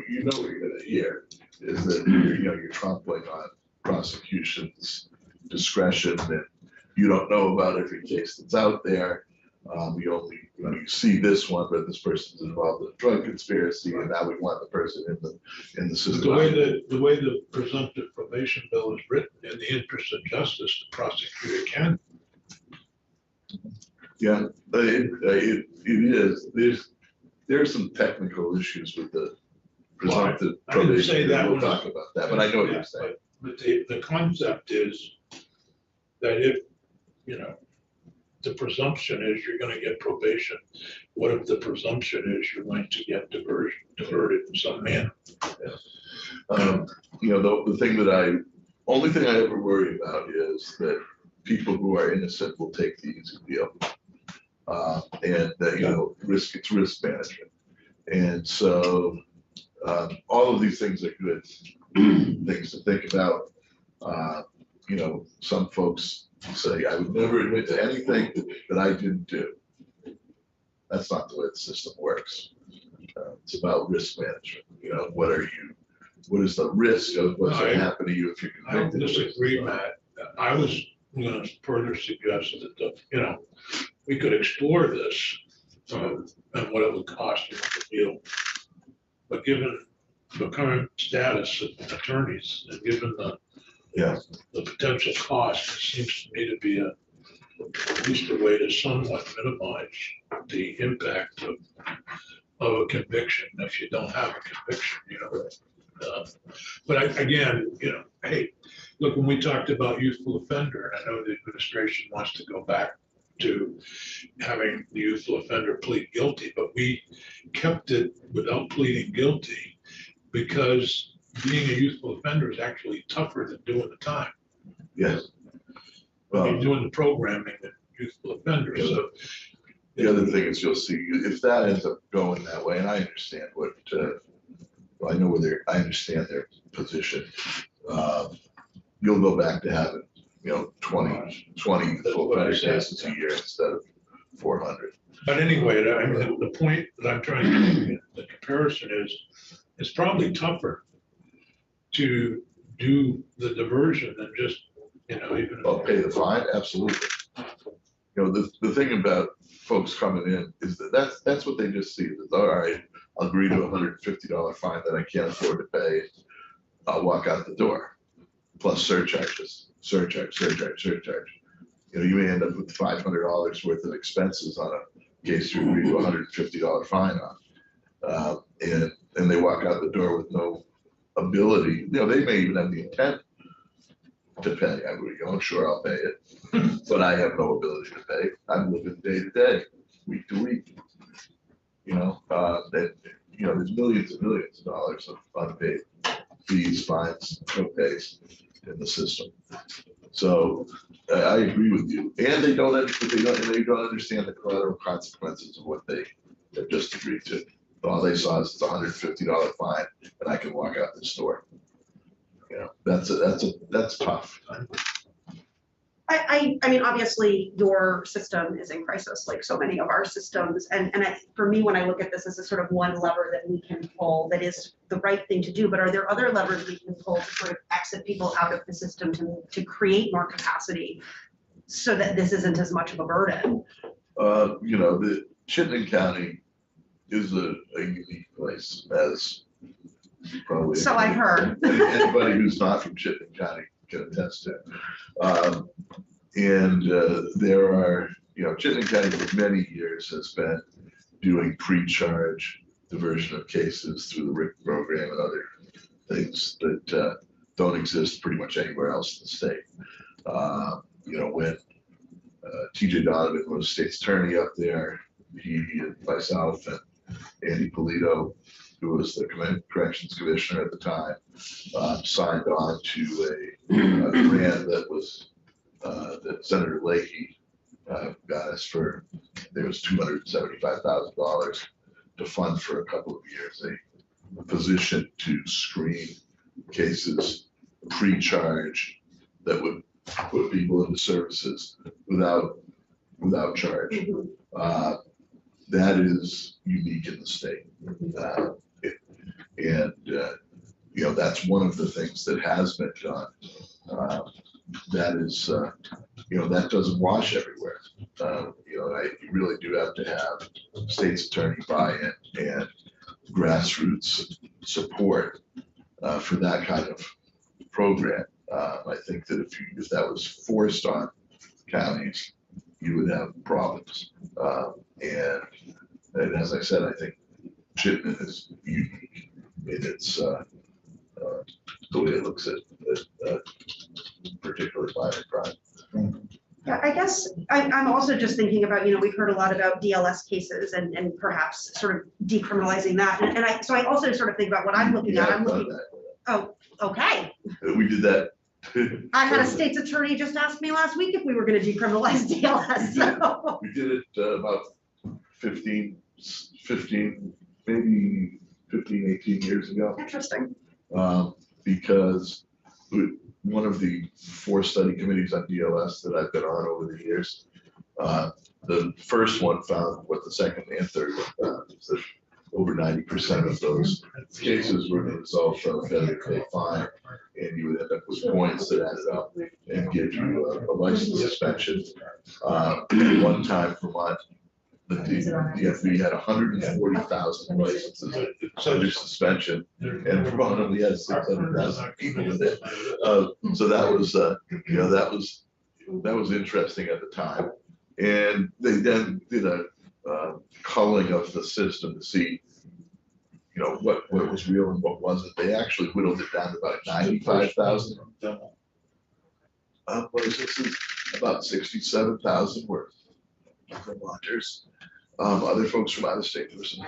you're gonna hear, is that you're trampling on prosecution's discretion, and you don't know about every case that's out there. You only, you see this one, but this person's involved in a drug conspiracy, and now we want the person in the system. The way the presumptive probation bill is written, in the interest of justice, the prosecutor can. Yeah, it is. There's some technical issues with the presumptive I didn't probation. say that We'll was- talk about that, but I know what you're saying. But the concept is that if, the presumption is you're gonna get probation, what if the presumption is you're going to get diverted in some manner? The thing that only thing I ever worry about is that people who are innocent will take the easy deal. And that, it's risk management. And so all of these things are good things to think about. Some folks say, I would never admit to anything that I didn't do. That's not the way the system works. It's about risk management. What is the risk of what's going to happen to you if you're I don't convicted? disagree, Matt. I was gonna further suggest that, we could explore this and what it would cost in the deal. But given the current status of attorneys and given the potential cost, it seems to me to be at least a way to somewhat minimize the impact of a conviction if you don't have a conviction, But again, hey, look, when we talked about youthful offender, and I know the administration wants to go back to having the youthful offender plead guilty, but we kept it without pleading guilty because being a youthful offender is actually tougher than doing the time. Yes. You're Well, doing the programming than youthful offenders, so. the other thing is you'll see, if that ends up going that way, and I understand I understand their position. You'll go back to having, 20 full what I said. cases a year instead of 400. But anyway, the point that I'm trying to make, the comparison is, it's probably tougher to do the diversion than just, even. Well, pay the fine, absolutely. The thing about folks coming in is that's what they just see, is, all right, I'll agree to a $150 fine that I can't afford to pay. I'll walk out the door, plus surcharges, surcharge. You may end up with $500 worth of expenses on a case you agree to a $150 fine on. And they walk out the door with no ability, they may even have the intent to pay. I'm going, sure, I'll pay it, but I have no ability to pay. I'm living day to day, week to week. That, there's millions and millions of dollars of unpaid fees, fines, co-pays in the system. So I agree with you. And they don't understand the collateral consequences of what they have just agreed to. All they saw is it's $150 fine and I can walk out the store. That's tough. I mean, obviously, your system is in crisis, like so many of our systems. And for me, when I look at this as a sort of one lever that we can pull, that is the right thing to do. But are there other levers we can pull to sort of exit people out of the system to create more capacity so that this isn't as much of a burden? The Chittenden County is a unique place, as probably. So I've heard. Anybody who's not from Chittenden County can attest to. There are, Chittenden County for many years has been doing pre-charge diversion of cases through the RIC program and other things that don't exist pretty much anywhere else in the state. When TJ Donovan was state's attorney up there, he and myself and Andy Polito, who was the corrections commissioner at the time, signed on to a grant that was that Senator Leahy got us for. There was $275,000 to fund for a couple of years a position to screen cases pre-charge that would put people into services without charge. That is unique in the state. That's one of the things that has been done. That is, that doesn't wash everywhere. You really do have to have state's attorney buy-in and grassroots support for that kind of program. I think that if that was forced on counties, you would have problems. And as I said, I think Chittenden is unique in its the way it looks at particularly violent crime. Yeah, I guess I'm also just thinking about, we've heard a lot about DLS cases and perhaps sort of decriminalizing that. And so I also sort of think about what I'm looking at. I'm looking. Oh, okay. We did that. I had a state's attorney just ask me last week if we were going to decriminalize DLS. So. We did it about 15, maybe 15, 18 years ago. Interesting. Because one of the 4 study committees on DLS that I've been on over the years, the first one found what the second and third one found is that over 90% of those cases were the result of failure to pay fine, and you would end up with points that added up and give you a license suspension. One time, Vermont, the DFV had 140,000 licenses under suspension, and Vermont only had 600,000 people with it. So that was interesting at the time, and they then did a culling of the system to see, what was real and what wasn't. They actually whittled it down to about 95,000. What is this? About 67,000 were Vermonters. Other folks from out of state, there were some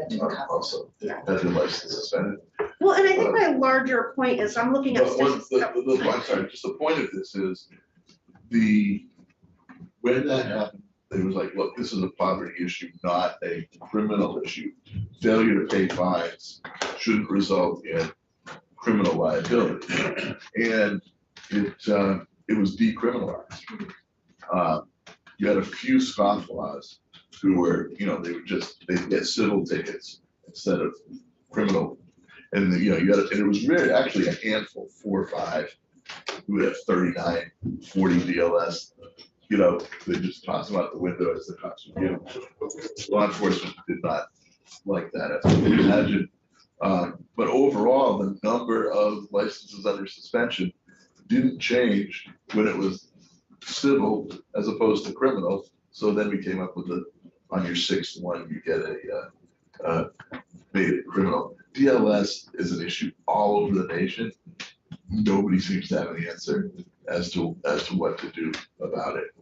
people also had their license suspended. Well, and I think my larger point is I'm looking at. I'm sorry, just the point of this is when that happened, it was like, look, this is a poverty issue, not a criminal issue. Failure to pay fines shouldn't result in criminal liability. And it was decriminalized. You had a few scofflaws who were, they'd get civil tickets instead of criminal. And it was really actually a handful, 4 or 5, who had 39, 40 DLS. They just toss them out the window as the cops would give them. Law enforcement did not like that, as you can imagine. But overall, the number of licenses under suspension didn't change when it was civil as opposed to criminal. So then we came up with on your 6th one, you get made it criminal. DLS is an issue all over the nation. nobody seems to have an answer as to what to do about it.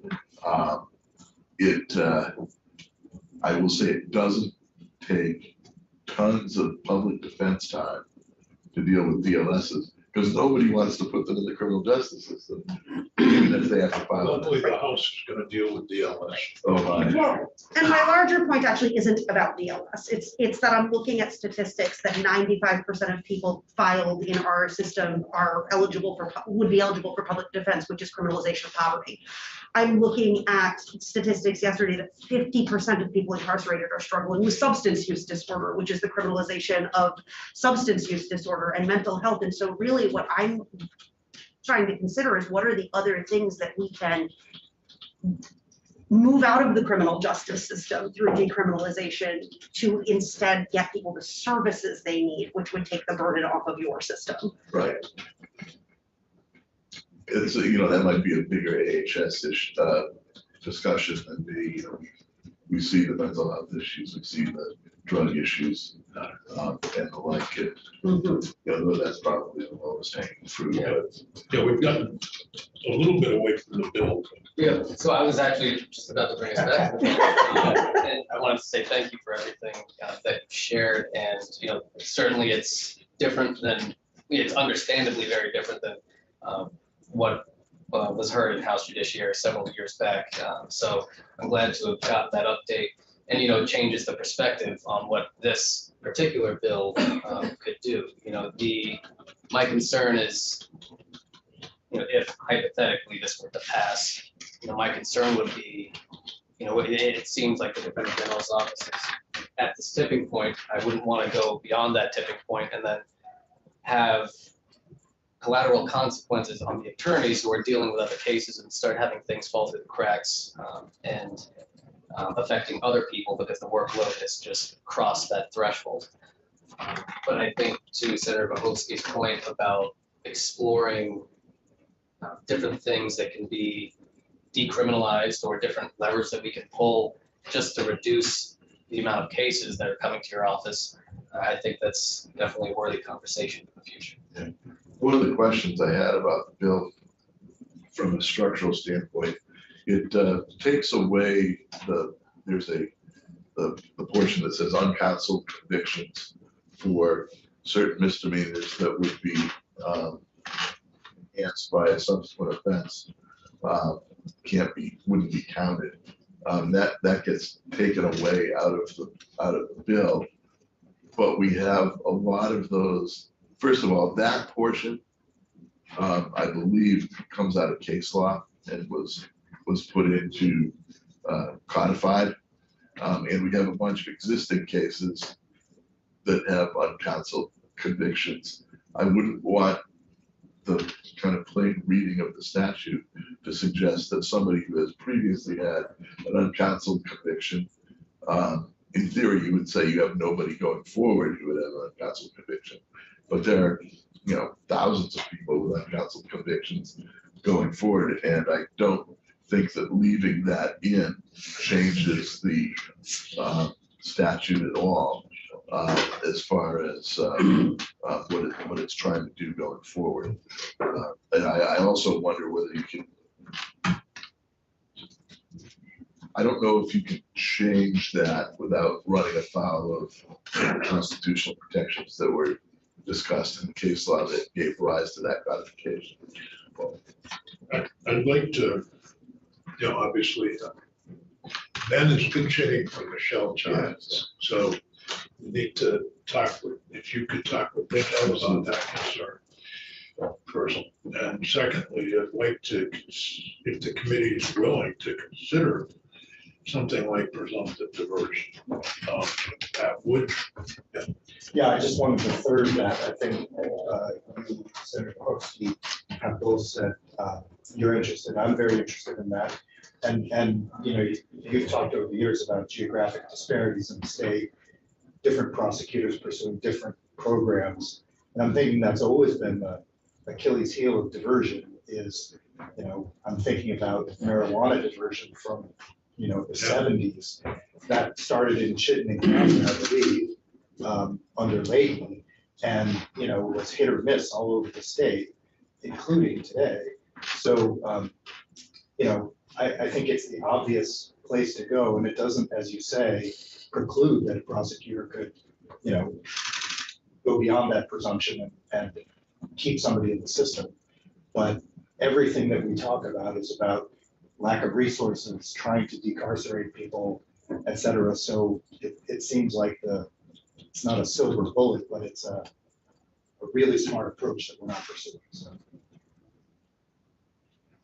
I will say it doesn't take tons of public defense time to deal with DLSs, because nobody wants to put them in the criminal justice system, even if they have to file. Luckily, the House is gonna deal with DLS. Oh, my. Well, and my larger point actually isn't about DLS. It's that I'm looking at statistics that 95% of people filed in our system are eligible for, would be eligible for public defense, which is criminalization of poverty. I'm looking at statistics yesterday that 50% of people incarcerated are struggling with substance use disorder, which is the criminalization of substance use disorder and mental health. And so really what I'm trying to consider is what are the other things that we can move out of the criminal justice system through decriminalization to instead get people the services they need, which would take the burden off of your system. Right. It's, that might be a bigger AHS discussion than we see the mental health issues, we see the drug issues, and the like. That's probably the lowest hanging fruit. Yeah. Yeah, we've gotten a little bit away from the bill. Yeah, so I was actually just about to bring us back. And I wanted to say thank you for everything that you've shared, and certainly it's different than, it's understandably very different than what was heard in House Judiciary several years back. So I'm glad to have gotten that update, and it changes the perspective on what this particular bill could do. My concern is, if hypothetically this were to pass, my concern would be, it seems like the Attorney General's office is at this tipping point. I wouldn't want to go beyond that tipping point and then have collateral consequences on the attorneys who are dealing with other cases and start having things fall through the cracks and affecting other people because the workload has just crossed that threshold. But I think to Senator Bohosky's point about exploring different things that can be decriminalized or different levers that we can pull just to reduce the amount of cases that are coming to your office, I think that's definitely a worthy conversation in the future. Yeah. One of the questions I had about the bill from a structural standpoint, it takes away there's the portion that says uncounseled convictions for certain misdemeanors that would be enhanced by a subsequent offense, wouldn't be counted. That gets taken away out of the bill, but we have a lot of those. First of all, that portion, I believe, comes out of case law and was put into codified, and we have a bunch of existing cases that have uncounseled convictions. I wouldn't want the kind of plain reading of the statute to suggest that somebody who has previously had an uncounseled conviction, in theory, you would say you have nobody going forward who would have an uncounseled conviction. But there are, thousands of people with uncounseled convictions going forward, and I don't think that leaving that in changes the statute at all as far as what it's trying to do going forward. And I also wonder whether you can. I don't know if you can change that without running afoul of constitutional protections that were discussed in the case law that gave rise to that codification. I'd like to, obviously, Ben has been checking for Michelle Childs, so we need to talk with, if you could talk with Michelle about that concern first. And secondly, I'd like to, if the committee is willing to consider something like presumptive diversion, that would. Yeah, I just wanted to third that. I think you, Senator Bohosky, have both said you're interested. I'm very interested in that. And you've talked over the years about geographic disparities in the state, different prosecutors pursuing different programs. And I'm thinking that's always been the Achilles heel of diversion is, I'm thinking about marijuana diversion from, the 70s. That started in Chittenden County, I believe, under Leahy, and, was hit or miss all over the state. including today. So, I think it's the obvious place to go, and it doesn't, as you say, preclude that a prosecutor could, go beyond that presumption and keep somebody in the system. But everything that we talk about is about lack of resources, trying to decarcerate people, et cetera. So it seems like it's not a silver bullet, but it's a really smart approach that we're not pursuing. So.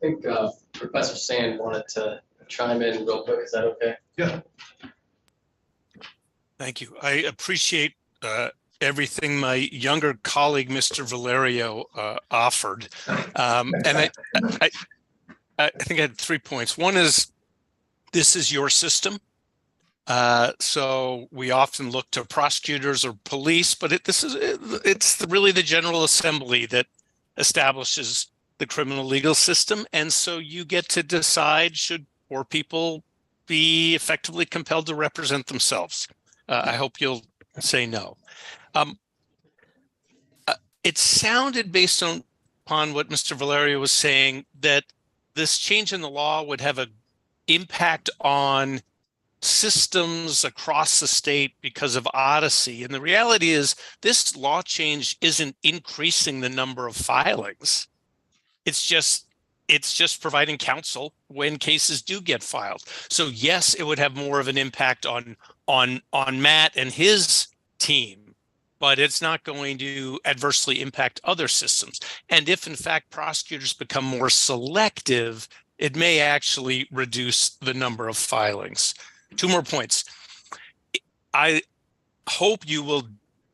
I think Professor Sand wanted to chime in real quick. Is that okay? Yeah. Thank you. I appreciate everything my younger colleague, Mr. Valerio, offered. And I think I had 3 points. One is, this is your system. So we often look to prosecutors or police, but it's really the General Assembly that establishes the criminal legal system. And so you get to decide, should poor people be effectively compelled to represent themselves? I hope you'll say no. It sounded, based upon what Mr. Valerio was saying, that this change in the law would have an impact on systems across the state because of Odyssey. And the reality is, this law change isn't increasing the number of filings. It's just providing counsel when cases do get filed. So yes, it would have more of an impact on Matt and his team, but it's not going to adversely impact other systems. And if in fact prosecutors become more selective, it may actually reduce the number of filings. 2 more points. I hope you will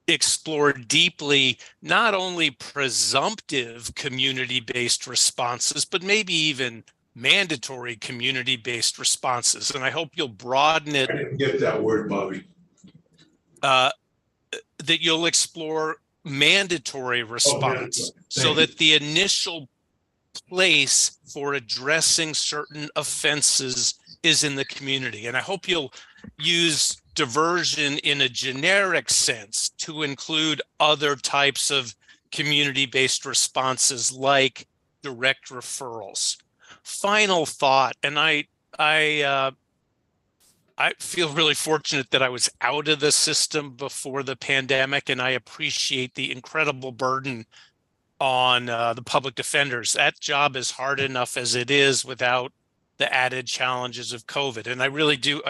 explore deeply not only presumptive community-based responses, but maybe even mandatory community-based responses. And I hope you'll broaden it. I didn't get that word, Bobby. That you'll explore mandatory response, so that the initial place for addressing certain offenses is in the community. And I hope you'll use diversion in a generic sense to include other types of community-based responses like direct referrals. Final thought, and I feel really fortunate that I was out of the system before the pandemic, and I appreciate the incredible burden on the public defenders. That job is hard enough as it is without the added challenges of COVID. And I really do,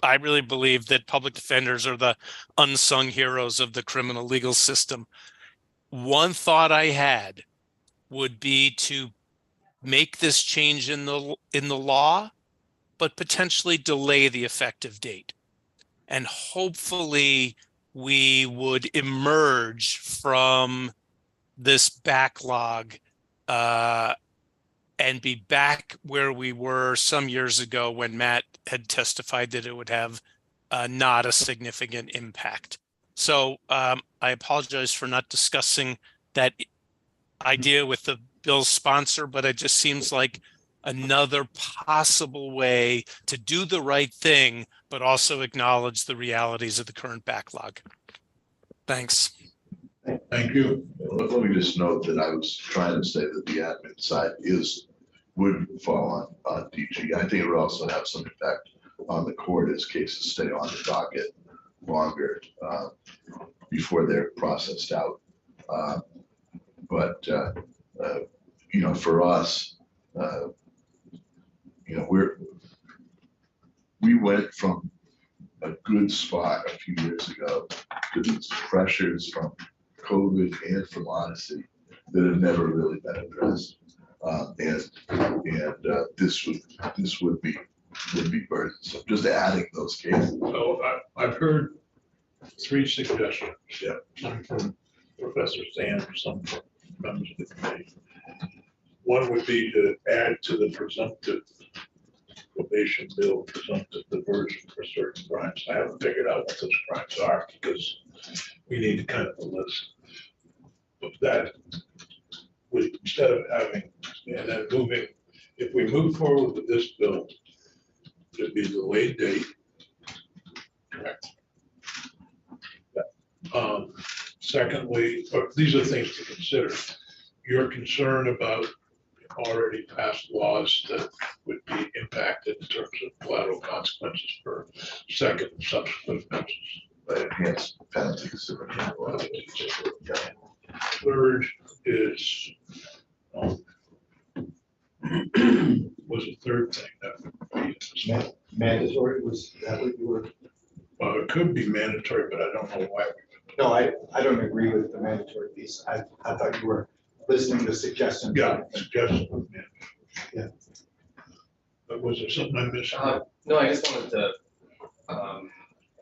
I really believe that public defenders are the unsung heroes of the criminal legal system. One thought I had would be to make this change in the law, but potentially delay the effective date. And hopefully we would emerge from this backlog and be back where we were some years ago when Matt had testified that it would have not a significant impact. So I apologize for not discussing that idea with the bill's sponsor, but it just seems like another possible way to do the right thing, but also acknowledge the realities of the current backlog. Thanks. Thank you. Let me just note that I was trying to say that the admin side would fall on DG. I think it would also have some effect on the court as cases stay on the docket longer before they're processed out. But for us, we went from a good spot a few years ago to these pressures from COVID and from Odyssey that have never really been addressed. This would be burdensome, just adding those cases. So I've heard 3 suggestions. Yeah. Some from Professor Sand, some from members of the committee. One would be to add to the presumptive probation bill, presumptive diversion for certain crimes. I haven't figured out what those crimes are because we need to kind of a list of that. Instead of having, and then moving, if we move forward with this bill, it'd be a delayed date. Correct. Secondly, these are things to consider. your concern about already passed laws that would be impacted in terms of collateral consequences for second and subsequent offenses. Enhanced penalties. Third is, was a third thing that would be, Mandatory, was that what you were? well, it could be mandatory, but I don't know why. No, I don't agree with the mandatory piece. I thought you were listening to suggestions. Yeah, suggestion. Yeah. But was there something I missed? No, I just wanted to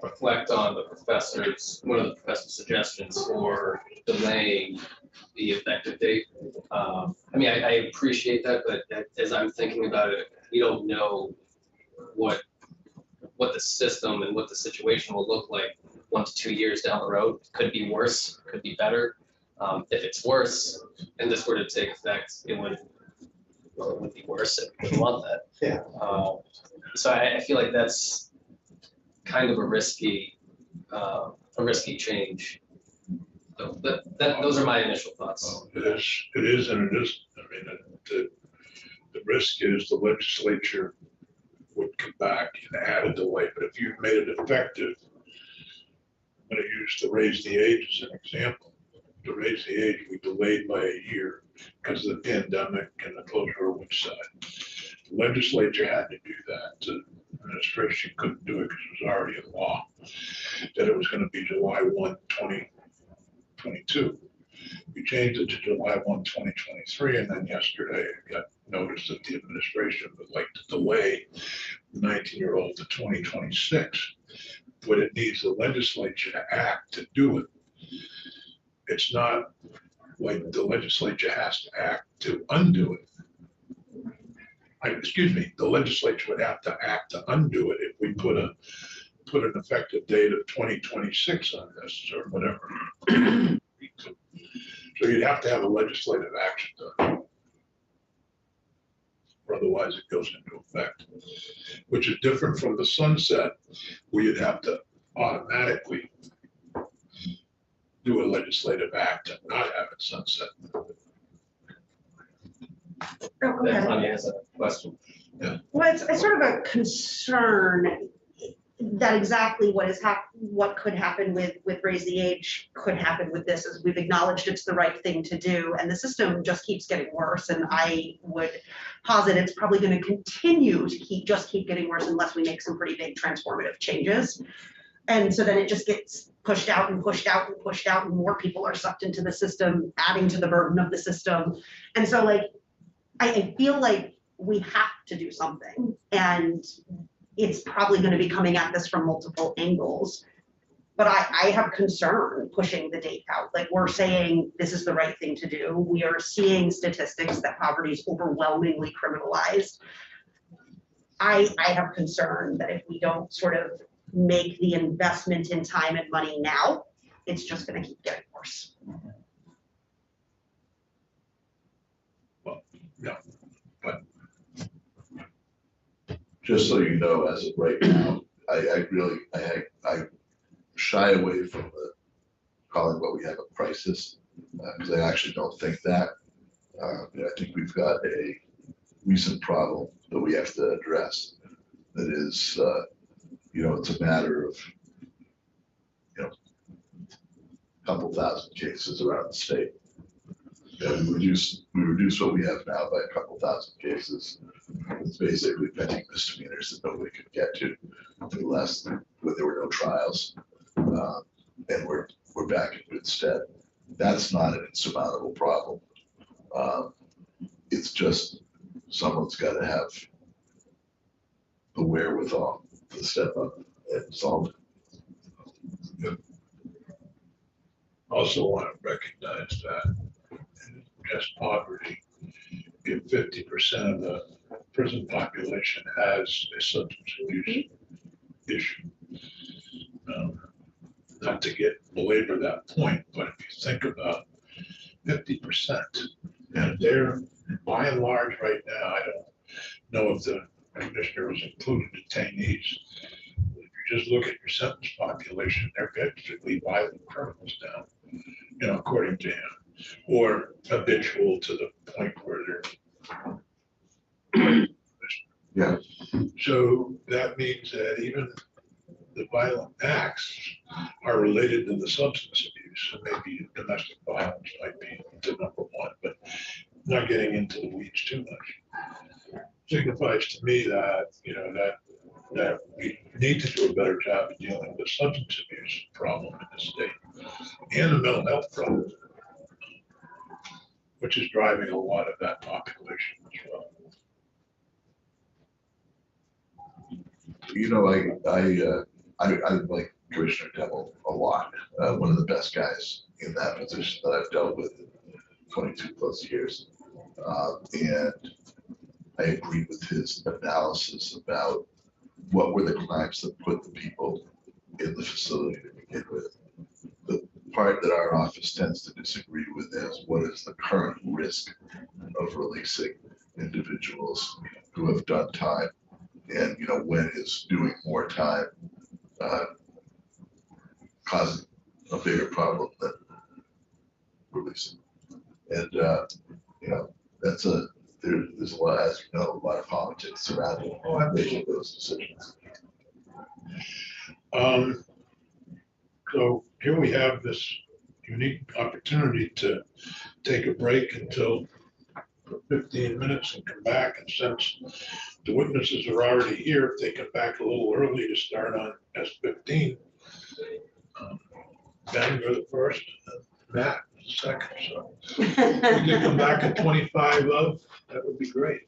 reflect on one of the professor's suggestions for delaying the effective date. I mean, I appreciate that, but as I'm thinking about it, we don't know what the system and what the situation will look like 1 to 2 years down the road. Could be worse, could be better. If it's worse and this were to take effect, it would be worse. If we want that. Yeah. So I feel like that's kind of a risky change. So those are my initial thoughts. It is, and it isn't. I mean, the risk is the legislature would come back and add a delay, but if you've made it effective, I'm gonna use to raise the age as an example. To raise the age, we delayed by a year because of the pandemic and the closure of Woodside. The legislature had to do that. The administration couldn't do it because it was already a law that it was gonna be July 1, 2022. We changed it to July 1, 2023, and then yesterday I got notice that the administration would like to delay the 19-year-old to 2026. But it needs the legislature to act to do it. It's not like the legislature has to act to undo it. Excuse me, the legislature would have to act to undo it if we put an effective date of 2026 on this or whatever. So you'd have to have a legislative action done. Or otherwise it goes into effect, which is different from the sunset, where you'd have to automatically do a legislative act and not have it sunset. Oh, go That ahead. Tanya has a question. Well, it's sort of a concern that exactly what could happen with raise the age could happen with this, as we've acknowledged it's the right thing to do, and the system just keeps getting worse, and I would posit it's probably going to continue to keep getting worse unless we make some pretty big transformative changes. And so then it just gets pushed out and pushed out and pushed out, and more people are sucked into the system, adding to the burden of the system. And so like, I feel like we have to do something, and it's probably going to be coming at this from multiple angles. But I have concern pushing the date out. Like, we're saying this is the right thing to do. We are seeing statistics that poverty is overwhelmingly criminalized. I have concern that if we don't sort of make the investment in time and money now, it's just going to keep getting worse. Well, yeah, but Just so you know, as of right now, I shy away from calling what we have a crisis, because I actually don't think that. I think we've got a recent problem that we have to address. That is, it's a matter of, a couple thousand cases around the state. We reduce what we have now by a couple thousand cases. It's basically pending misdemeanors that nobody could get to unless when there were no trials, and we're back in good stead. That's not an insurmountable problem. It's just someone's got to have the wherewithal to step up and solve it. also want to recognize that in just poverty, if 50% of the prison population has a substance abuse issue. Not to belabor that point, but if you think about 50%, and they're by and large right now, I don't know if the commissioner was included detainees. If you just look at your sentence population, they're basically violent criminals now, according to him. or habitual to the point where they're. Yeah. So that means that even the violent acts are related to the substance abuse, and maybe domestic violence might be the number one, but not getting into the weeds too much. Signifies to me that, that we need to do a better job of dealing with the substance abuse problem in the state and the mental health problem, which is driving a lot of that population as well. You know, I like Commissioner Devil a lot. One of the best guys in that position that I've dealt with in 22 plus years. And I agree with his analysis about what were the crimes that put the people in the facility to begin with. The part that our office tends to disagree with is what is the current risk of releasing individuals who have done time, and when is doing more time causing a bigger problem than releasing. And that's there's a lot, as you know, a lot of politics surrounding making those decisions. So here we have this unique opportunity to take a break until 15 minutes and come back. And since the witnesses are already here, if they come back a little early to start on S15, Ben, you're the first, and Matt the second. So if we can come back at 25 of, that would be great.